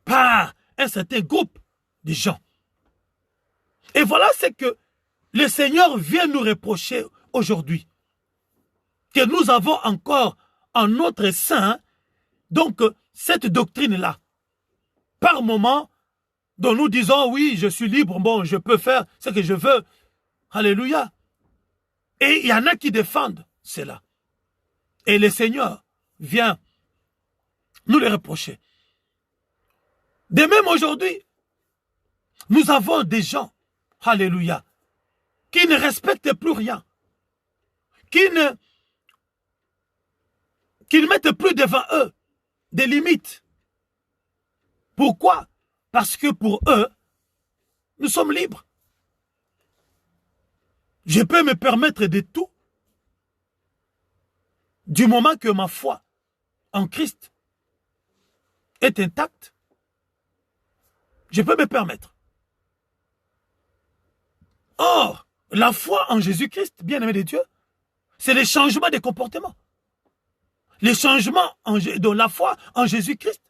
par un certain groupe de gens. Et voilà ce que le Seigneur vient nous reprocher aujourd'hui. Que nous avons encore en notre sein, donc, cette doctrine-là. Par moment, dont nous disons, oui, je suis libre, bon, je peux faire ce que je veux. Alléluia. Et il y en a qui défendent cela. Et le Seigneur vient nous les reprocher. De même aujourd'hui, nous avons des gens, alléluia, qui ne respectent plus rien, qui ne mettent plus devant eux des limites. Pourquoi? Parce que pour eux, nous sommes libres. Je peux me permettre de tout, du moment que ma foi en Christ est intacte. Je peux me permettre. Or, la foi en Jésus-Christ, bien-aimé de Dieu, c'est le changement de comportement. Le changement de la foi en Jésus-Christ,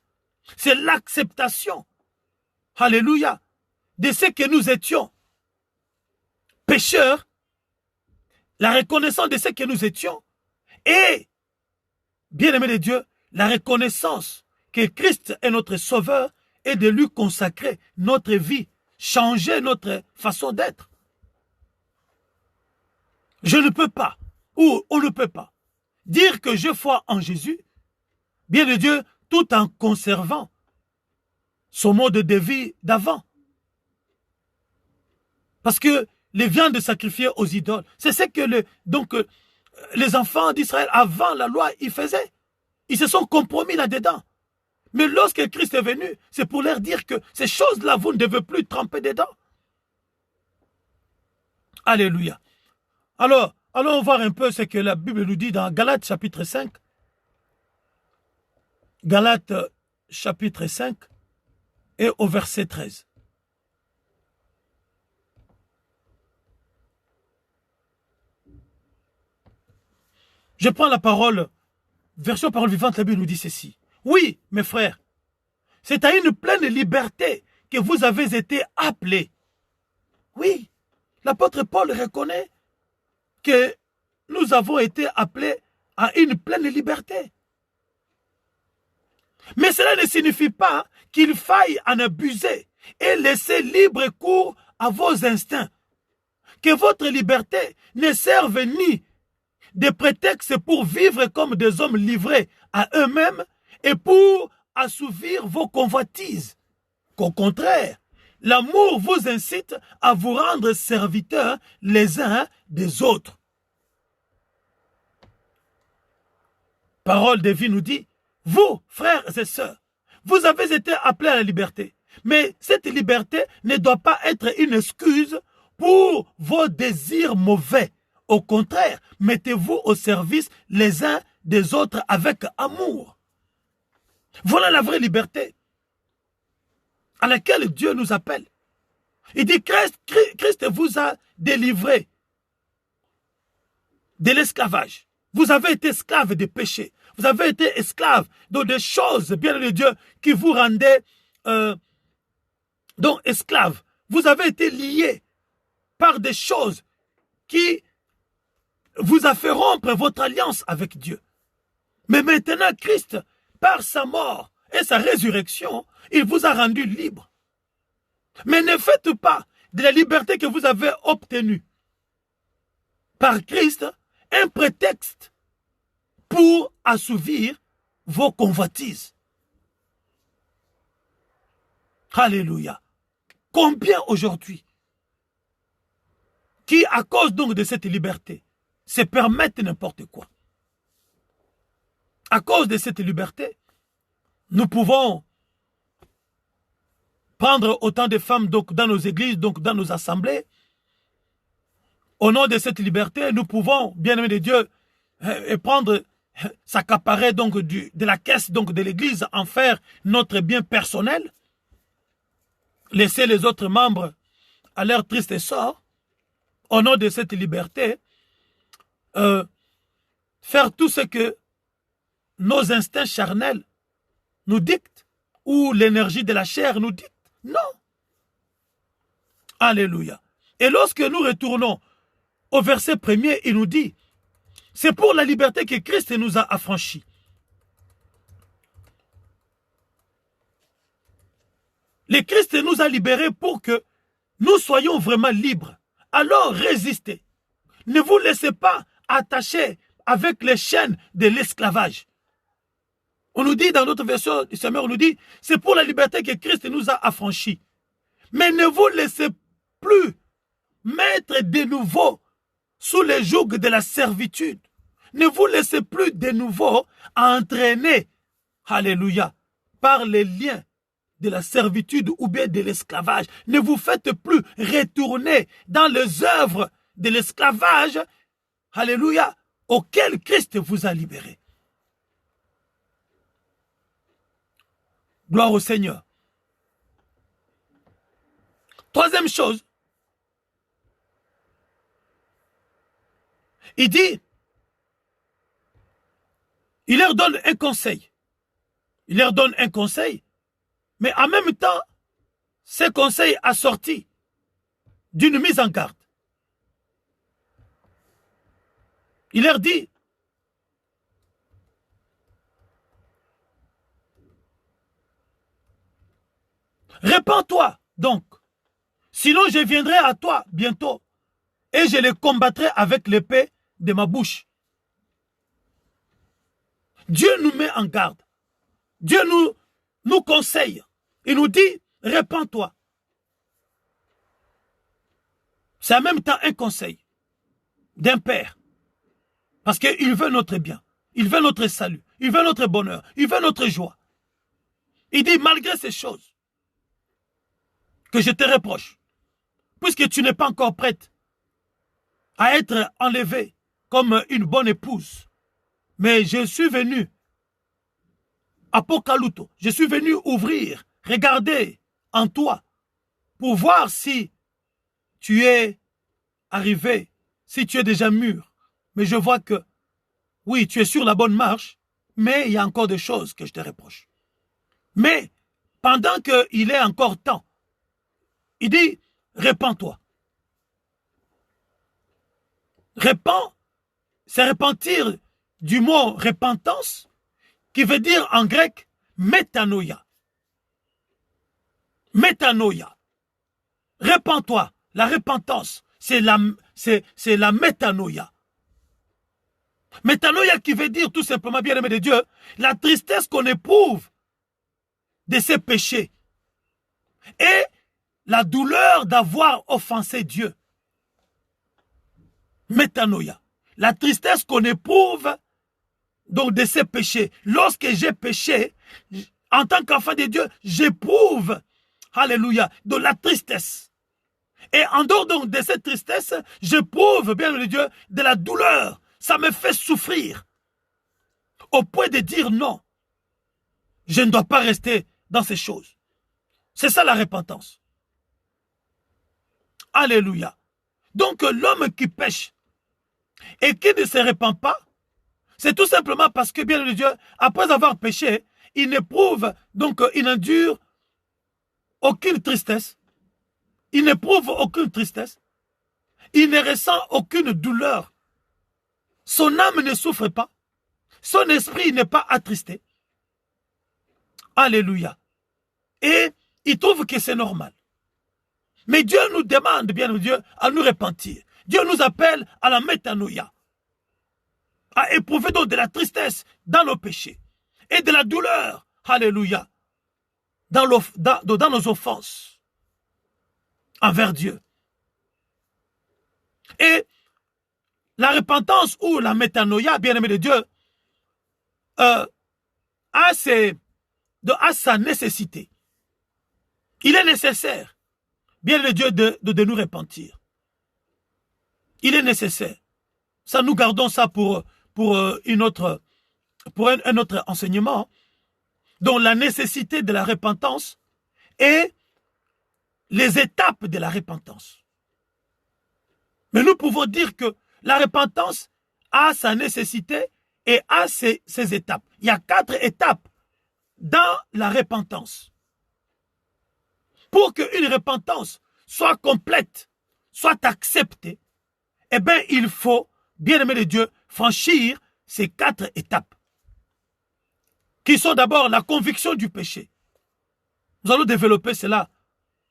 c'est l'acceptation, alléluia, de ce que nous étions pécheurs, la reconnaissance de ce que nous étions, et, bien-aimé de Dieu, la reconnaissance que Christ est notre sauveur et de lui consacrer notre vie, changer notre façon d'être. Je ne peux pas, ou on ne peut pas, dire que je crois en Jésus, bien de Dieu, tout en conservant son mode de vie d'avant. Parce que les viandes sacrifiées aux idoles, c'est ce que les enfants d'Israël, avant la loi, ils faisaient. Ils se sont compromis là-dedans. Mais lorsque Christ est venu, c'est pour leur dire que ces choses-là, vous ne devez plus tremper dedans. Alléluia. Alors, allons voir un peu ce que la Bible nous dit dans Galates chapitre 5. Galates chapitre 5 et au verset 13. Je prends la parole, version parole vivante, la Bible nous dit ceci. Oui, mes frères, c'est à une pleine liberté que vous avez été appelés. Oui, l'apôtre Paul reconnaît que nous avons été appelés à une pleine liberté. Mais cela ne signifie pas qu'il faille en abuser et laisser libre cours à vos instincts. Que votre liberté ne serve ni de prétexte pour vivre comme des hommes livrés à eux-mêmes et pour assouvir vos convoitises. Qu'au contraire, l'amour vous incite à vous rendre serviteurs les uns des autres. Parole de vie nous dit, vous, frères et sœurs, vous avez été appelés à la liberté. Mais cette liberté ne doit pas être une excuse pour vos désirs mauvais. Au contraire, mettez-vous au service les uns des autres avec amour. Voilà la vraie liberté à laquelle Dieu nous appelle. Il dit, Christ vous a délivré de l'esclavage. Vous avez été esclaves des péchés. Vous avez été esclaves de des choses, bien de Dieu, qui vous rendaient donc esclaves. Vous avez été liés par des choses qui vous a fait rompre votre alliance avec Dieu. Mais maintenant, Christ, par sa mort et sa résurrection, il vous a rendu libre. Mais ne faites pas de la liberté que vous avez obtenue par Christ un prétexte pour assouvir vos convoitises. Alléluia. Combien aujourd'hui qui, à cause donc de cette liberté, se permettent n'importe quoi. À cause de cette liberté, nous pouvons prendre autant de femmes donc, dans nos églises, donc dans nos assemblées. Au nom de cette liberté, nous pouvons, bien-aimés de Dieu, prendre, s'accaparer donc de la caisse donc de l'église, en faire notre bien personnel, laisser les autres membres à leur triste sort. Au nom de cette liberté, faire tout ce que nos instincts charnels nous dictent ou l'énergie de la chair nous dicte. Non. Alléluia. Et lorsque nous retournons au verset 1er, il nous dit, c'est pour la liberté que Christ nous a affranchis. Le Christ nous a libérés pour que nous soyons vraiment libres. Alors résistez. Ne vous laissez pas attacher avec les chaînes de l'esclavage. On nous dit dans notre version du Seigneur, on nous dit, c'est pour la liberté que Christ nous a affranchis. Mais ne vous laissez plus mettre de nouveau sous les jougs de la servitude. Ne vous laissez plus de nouveau entraîner, alléluia, par les liens de la servitude ou bien de l'esclavage. Ne vous faites plus retourner dans les œuvres de l'esclavage, alléluia, auquel Christ vous a libéré. Gloire au Seigneur. Troisième chose, il dit, il leur donne un conseil. Il leur donne un conseil, mais en même temps, ce conseil assorti d'une mise en garde. Il leur dit, répands-toi donc, sinon je viendrai à toi bientôt et je les combattrai avec l'épée de ma bouche. Dieu nous met en garde. Dieu nous conseille. Il nous dit, répands-toi. C'est en même temps un conseil d'un père. Parce qu'il veut notre bien. Il veut notre salut. Il veut notre bonheur. Il veut notre joie. Il dit, malgré ces choses que je te reproche, puisque tu n'es pas encore prête à être enlevée comme une bonne épouse, mais je suis venu Apocaluto, je suis venu ouvrir, regarder en toi, pour voir si tu es arrivé, si tu es déjà mûr. Mais je vois que, oui, tu es sur la bonne marche, mais il y a encore des choses que je te reproche. Mais, pendant qu'il est encore temps, il dit, répands-toi. Repens, c'est repentir du mot repentance, qui veut dire en grec métanoïa. Métanoïa. Repens-toi. La repentance, c'est la métanoïa. Métanoïa qui veut dire tout simplement, bien-aimé de Dieu, la tristesse qu'on éprouve de ses péchés et la douleur d'avoir offensé Dieu. Métanoïa. La tristesse qu'on éprouve donc de ses péchés. Lorsque j'ai péché, en tant qu'enfant de Dieu, j'éprouve, alléluia, de la tristesse. Et en dehors donc de cette tristesse, j'éprouve, bien de Dieu, de la douleur. Ça me fait souffrir. Au point de dire non. Je ne dois pas rester dans ces choses. C'est ça la repentance. Alléluia. Donc l'homme qui pêche et qui ne se répand pas, c'est tout simplement parce que, bien de Dieu, après avoir péché, il n'éprouve, donc il n'endure aucune tristesse. Il n'éprouve aucune tristesse. Il ne ressent aucune douleur. Son âme ne souffre pas. Son esprit n'est pas attristé. Alléluia. Et il trouve que c'est normal. Mais Dieu nous demande, bien de Dieu, à nous repentir. Dieu nous appelle à la métanoïa. À éprouver donc de la tristesse dans nos péchés. Et de la douleur. Alléluia. Dans nos offenses. Envers Dieu. Et la repentance ou la métanoïa, bien-aimé de Dieu, a sa nécessité. Il est nécessaire, bien-aimé de Dieu, de nous repentir. Il est nécessaire. Ça, nous gardons ça pour un autre enseignement. Donc, la nécessité de la repentance et les étapes de la repentance. Mais nous pouvons dire que la repentance a sa nécessité et a ses étapes. Il y a 4 étapes dans la repentance. Pour qu'une repentance soit complète, soit acceptée, eh bien, il faut, bien-aimé de Dieu, franchir ces 4 étapes. Qui sont d'abord la conviction du péché. Nous allons développer cela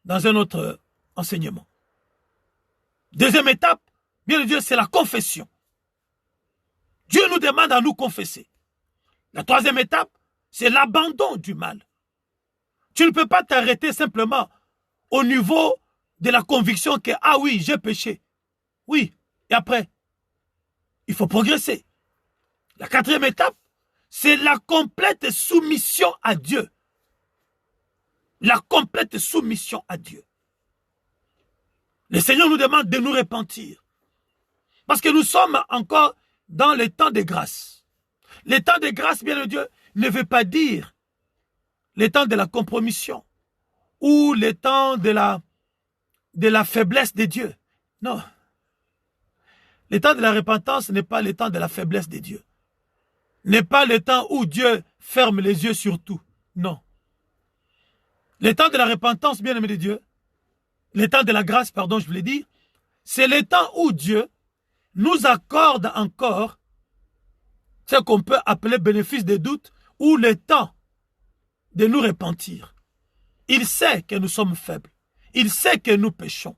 dans un autre enseignement. Deuxième étape, bien de Dieu, c'est la confession. Dieu nous demande à nous confesser. La troisième étape, c'est l'abandon du mal. Tu ne peux pas t'arrêter simplement au niveau de la conviction que, ah oui, j'ai péché. Oui, et après, il faut progresser. La quatrième étape, c'est la complète soumission à Dieu. La complète soumission à Dieu. Le Seigneur nous demande de nous repentir. Parce que nous sommes encore dans les temps de grâce. Les temps de grâce, bien de Dieu, ne veut pas dire les temps de la compromission ou les temps de la faiblesse de Dieu. Non. Le temps de la repentance n'est pas le temps de la faiblesse de Dieu. N'est pas le temps où Dieu ferme les yeux sur tout. Non. Le temps de la repentance, bien aimé de Dieu, le temps de la grâce, pardon, je voulais dire, c'est le temps où Dieu nous accorde encore ce qu'on peut appeler bénéfice des doutes ou le temps de nous repentir. Il sait que nous sommes faibles. Il sait que nous péchons.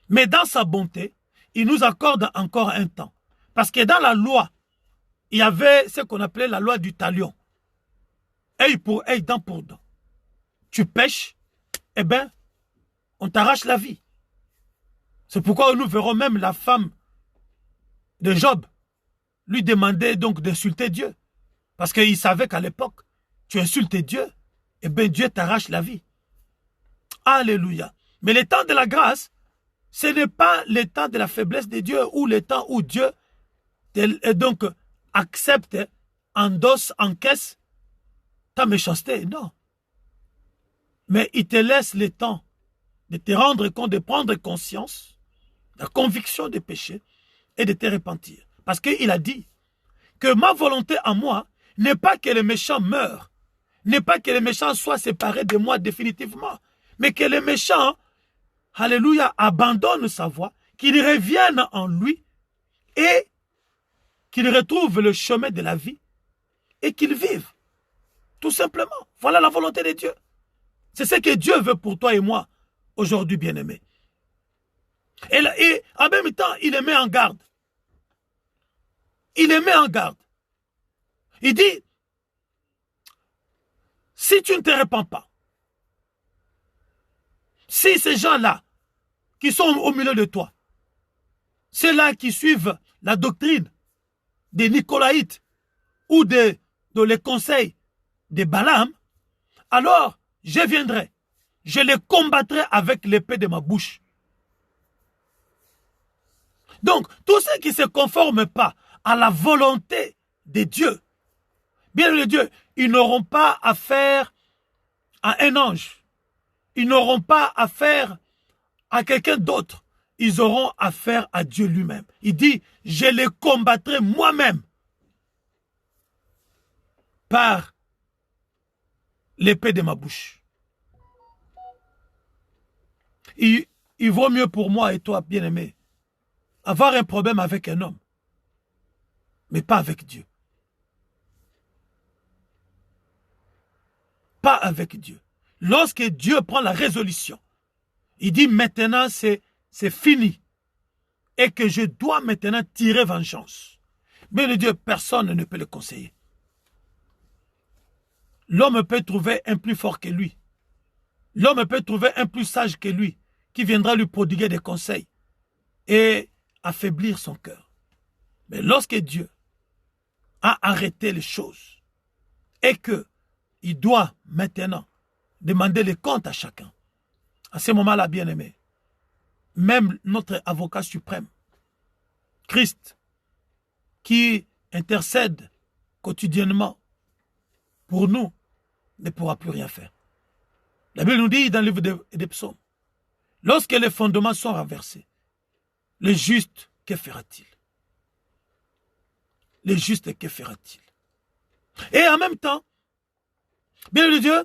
Mais dans sa bonté, il nous accorde encore un temps. Parce que dans la loi, il y avait ce qu'on appelait la loi du talion. Œil pour œil, dent pour dent. Tu pêches, eh bien, on t'arrache la vie. C'est pourquoi nous verrons même la femme de Job lui demander donc d'insulter Dieu. Parce qu'il savait qu'à l'époque, tu insultes Dieu, eh bien Dieu t'arrache la vie. Alléluia. Mais le temps de la grâce, ce n'est pas le temps de la faiblesse de Dieu ou le temps où Dieu donc accepte, endosse, encaisse ta méchanceté, non. Mais il te laisse le temps de te rendre compte, de prendre conscience, la conviction des péchés et de te repentir. Parce qu'il a dit que ma volonté à moi n'est pas que les méchants meurent, n'est pas que les méchants soient séparés de moi définitivement, mais que les méchants, alléluia, abandonnent sa voie, qu'ils reviennent en lui et qu'ils retrouvent le chemin de la vie et qu'ils vivent. Tout simplement. Voilà la volonté de Dieu. C'est ce que Dieu veut pour toi et moi aujourd'hui, bien-aimés. Et en même temps, il les met en garde. Il les met en garde. Il dit, si tu ne te répands pas, si ces gens-là qui sont au milieu de toi, ceux-là qui suivent la doctrine des Nicolaïtes ou les conseils de Balaam, alors je viendrai, je les combattrai avec l'épée de ma bouche. Donc, tous ceux qui ne se conforment pas à la volonté de Dieu, bien le Dieu, ils n'auront pas affaire à un ange. Ils n'auront pas affaire à quelqu'un d'autre. Ils auront affaire à Dieu lui-même. Il dit, je les combattrai moi-même par l'épée de ma bouche. Il vaut mieux pour moi et toi, bien-aimé, avoir un problème avec un homme, mais pas avec Dieu. Pas avec Dieu. Lorsque Dieu prend la résolution, il dit maintenant c'est fini et que je dois maintenant tirer vengeance. Mais le Dieu, personne ne peut le conseiller. L'homme peut trouver un plus fort que lui. L'homme peut trouver un plus sage que lui qui viendra lui prodiguer des conseils et affaiblir son cœur. Mais lorsque Dieu a arrêté les choses et qu'il doit maintenant demander les comptes à chacun, à ce moment-là, bien-aimé, même notre avocat suprême, Christ, qui intercède quotidiennement pour nous, ne pourra plus rien faire. La Bible nous dit dans le livre des psaumes, lorsque les fondements sont renversés, le juste, que fera-t-il? Le juste, que fera-t-il? Et en même temps, bien de Dieu,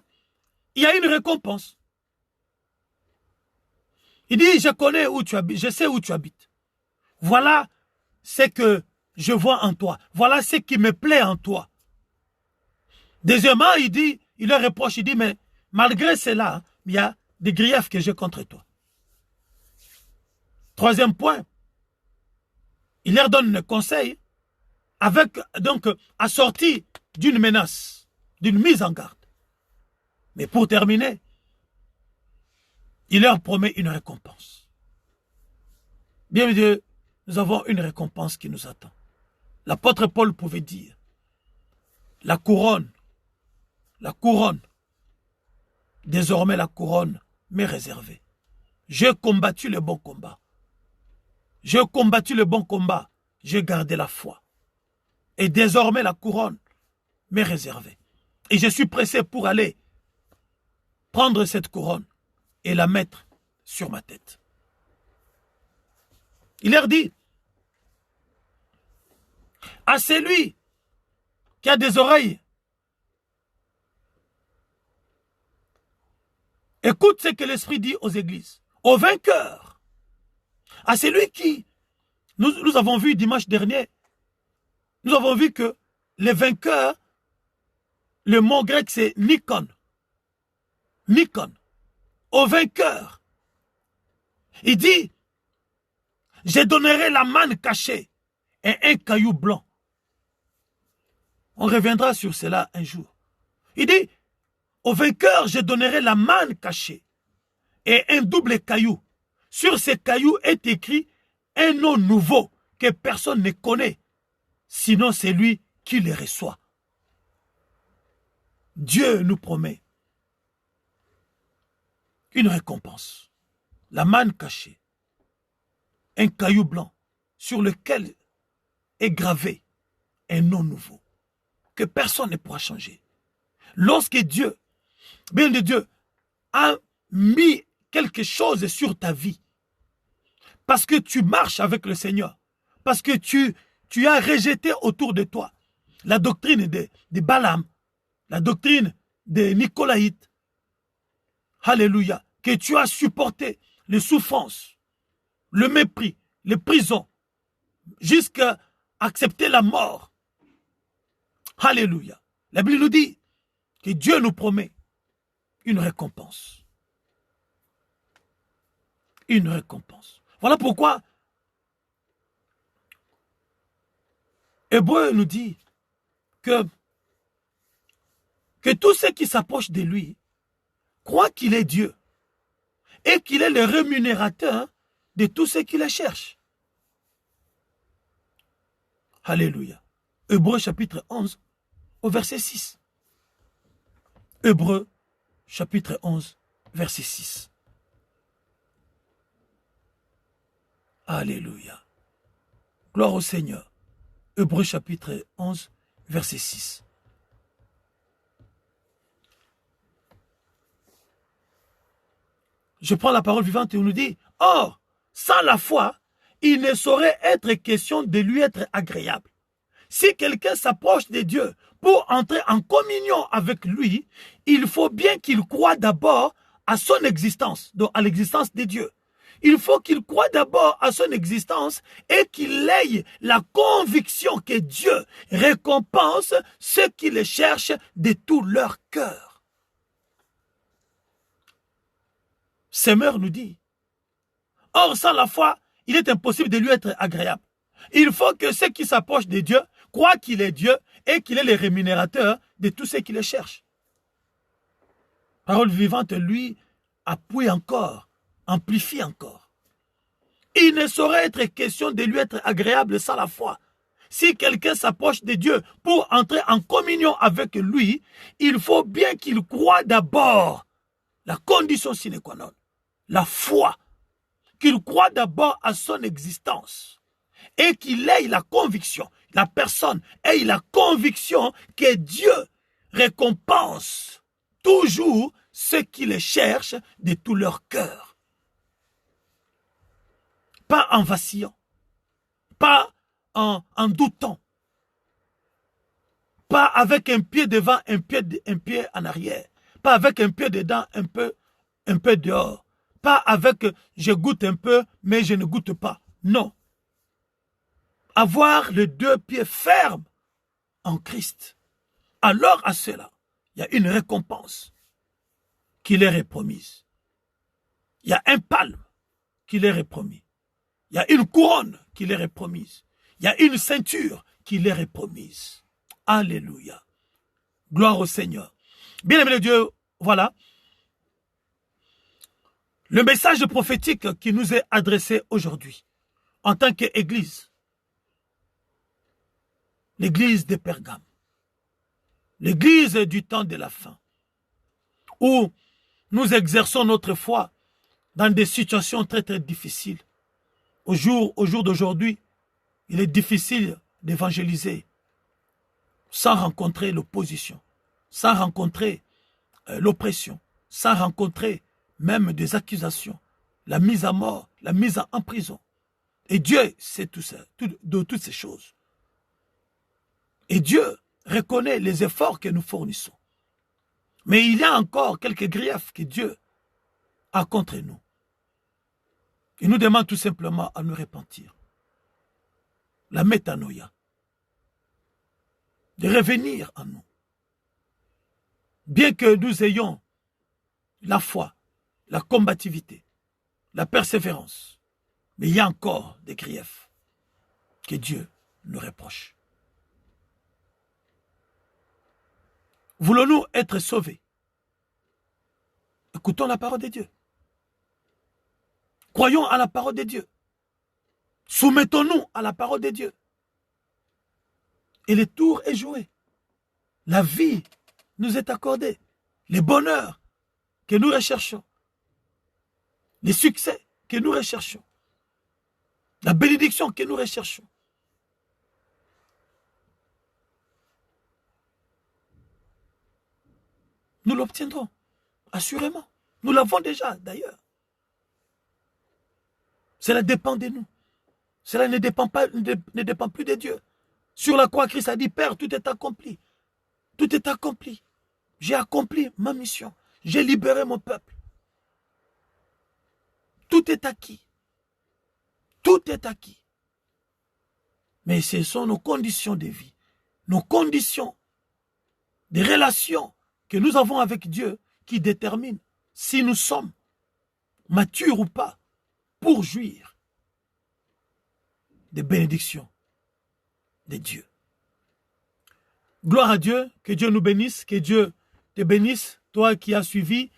il y a une récompense. Il dit, je connais où tu habites, je sais où tu habites. Voilà ce que je vois en toi. Voilà ce qui me plaît en toi. Deuxièmement, il leur reproche, il dit, mais malgré cela, il y a des griefs que j'ai contre toi. Troisième point, il leur donne un conseil avec, donc, assorti d'une menace, d'une mise en garde. Mais pour terminer, il leur promet une récompense. Bien Dieu, nous avons une récompense qui nous attend. L'apôtre Paul pouvait dire, la couronne, désormais la couronne m'est réservée. J'ai combattu le bon combat. J'ai combattu le bon combat. J'ai gardé la foi. Et désormais la couronne m'est réservée. Et je suis pressé pour aller prendre cette couronne et la mettre sur ma tête. Il leur dit, à celui qui a des oreilles, écoute ce que l'Esprit dit aux églises, au vainqueur, à celui qui, nous avons vu dimanche dernier, nous avons vu que les vainqueurs, le mot grec c'est Nikon. Nikon. Au vainqueur. Il dit, je donnerai la manne cachée et un caillou blanc. On reviendra sur cela un jour. Il dit, au vainqueur, je donnerai la manne cachée et un double caillou. Sur ces cailloux est écrit un nom nouveau que personne ne connaît, sinon c'est lui qui les reçoit. Dieu nous promet une récompense, la manne cachée, un caillou blanc sur lequel est gravé un nom nouveau que personne ne pourra changer. Lorsque Dieu, bien de Dieu, a mis quelque chose sur ta vie, parce que tu marches avec le Seigneur, parce que tu as rejeté autour de toi la doctrine de Balaam, la doctrine des Nicolaïtes, alléluia, que tu as supporté les souffrances, le mépris, les prisons, jusqu'à accepter la mort. Alléluia. La Bible nous dit que Dieu nous promet une récompense. Une récompense. Voilà pourquoi Hébreu nous dit que tous ceux qui s'approchent de lui croient qu'il est Dieu et qu'il est le rémunérateur de tous ceux qui le cherchent. Alléluia. Hébreu chapitre 11 au verset 6. Hébreu chapitre 11 verset 6. Alléluia. Gloire au Seigneur. Hébreu chapitre 11 verset 6. Je prends la parole vivante et on nous dit, or, sans la foi, il ne saurait être question de lui être agréable. Si quelqu'un s'approche de Dieu pour entrer en communion avec lui, il faut bien qu'il croie d'abord à son existence, donc à l'existence de Dieu. Il faut qu'il croie d'abord à son existence et qu'il ait la conviction que Dieu récompense ceux qui le cherchent de tout leur cœur. Semeur nous dit, or sans la foi, il est impossible de lui être agréable. Il faut que ceux qui s'approchent de Dieu croient qu'il est Dieu et qu'il est le rémunérateur de tous ceux qui le cherchent. Parole vivante, lui, appuie encore, amplifie encore. Il ne saurait être question de lui être agréable sans la foi. Si quelqu'un s'approche de Dieu pour entrer en communion avec lui, il faut bien qu'il croie d'abord, la condition sine qua non, la foi, qu'il croit d'abord à son existence et qu'il ait la conviction, la personne ait la conviction que Dieu récompense toujours ceux qui le cherchent de tout leur cœur. Pas en vacillant, pas en doutant, pas avec un pied devant, un pied en arrière, pas avec un pied dedans, un peu dehors, pas avec je goûte un peu, mais je ne goûte pas. Non. Avoir les deux pieds fermes en Christ. Alors à cela, il y a une récompense qui leur est promise. Il y a un palme qui leur est promis. Il y a une couronne qui leur est promise. Il y a une ceinture qui leur est promise. Alléluia. Gloire au Seigneur. Bien-aimé Dieu, voilà le message prophétique qui nous est adressé aujourd'hui en tant qu'Église. L'Église de Pergame. L'Église du temps de la fin. Où nous exerçons notre foi dans des situations très très difficiles. Au jour d'aujourd'hui, il est difficile d'évangéliser sans rencontrer l'opposition, sans rencontrer l'oppression, sans rencontrer même des accusations, la mise à mort, la mise en prison. Et Dieu sait tout ça, de toutes ces choses. Et Dieu reconnaît les efforts que nous fournissons. Mais il y a encore quelques griefs que Dieu a contre nous. Il nous demande tout simplement à nous repentir. La métanoïa. De revenir en nous. Bien que nous ayons la foi, la combativité, la persévérance, mais il y a encore des griefs que Dieu nous reproche. Voulons-nous être sauvés? Écoutons la parole de Dieu. Croyons à la parole de Dieu. Soumettons-nous à la parole de Dieu. Et le tour est joué. La vie nous est accordée. Les bonheurs que nous recherchons. Les succès que nous recherchons. La bénédiction que nous recherchons. nous l'obtiendrons. Assurément. Nous l'avons déjà, d'ailleurs. Cela dépend de nous. Cela ne dépend plus de Dieu. Sur la croix, Christ a dit, Père, tout est accompli. Tout est accompli. J'ai accompli ma mission. J'ai libéré mon peuple. Tout est acquis. Tout est acquis. Mais ce sont nos conditions de vie, nos conditions de relations que nous avons avec Dieu qui déterminent si nous sommes matures ou pas pour jouir des bénédictions de Dieu. Gloire à Dieu, que Dieu nous bénisse, que Dieu te bénisse, toi qui as suivi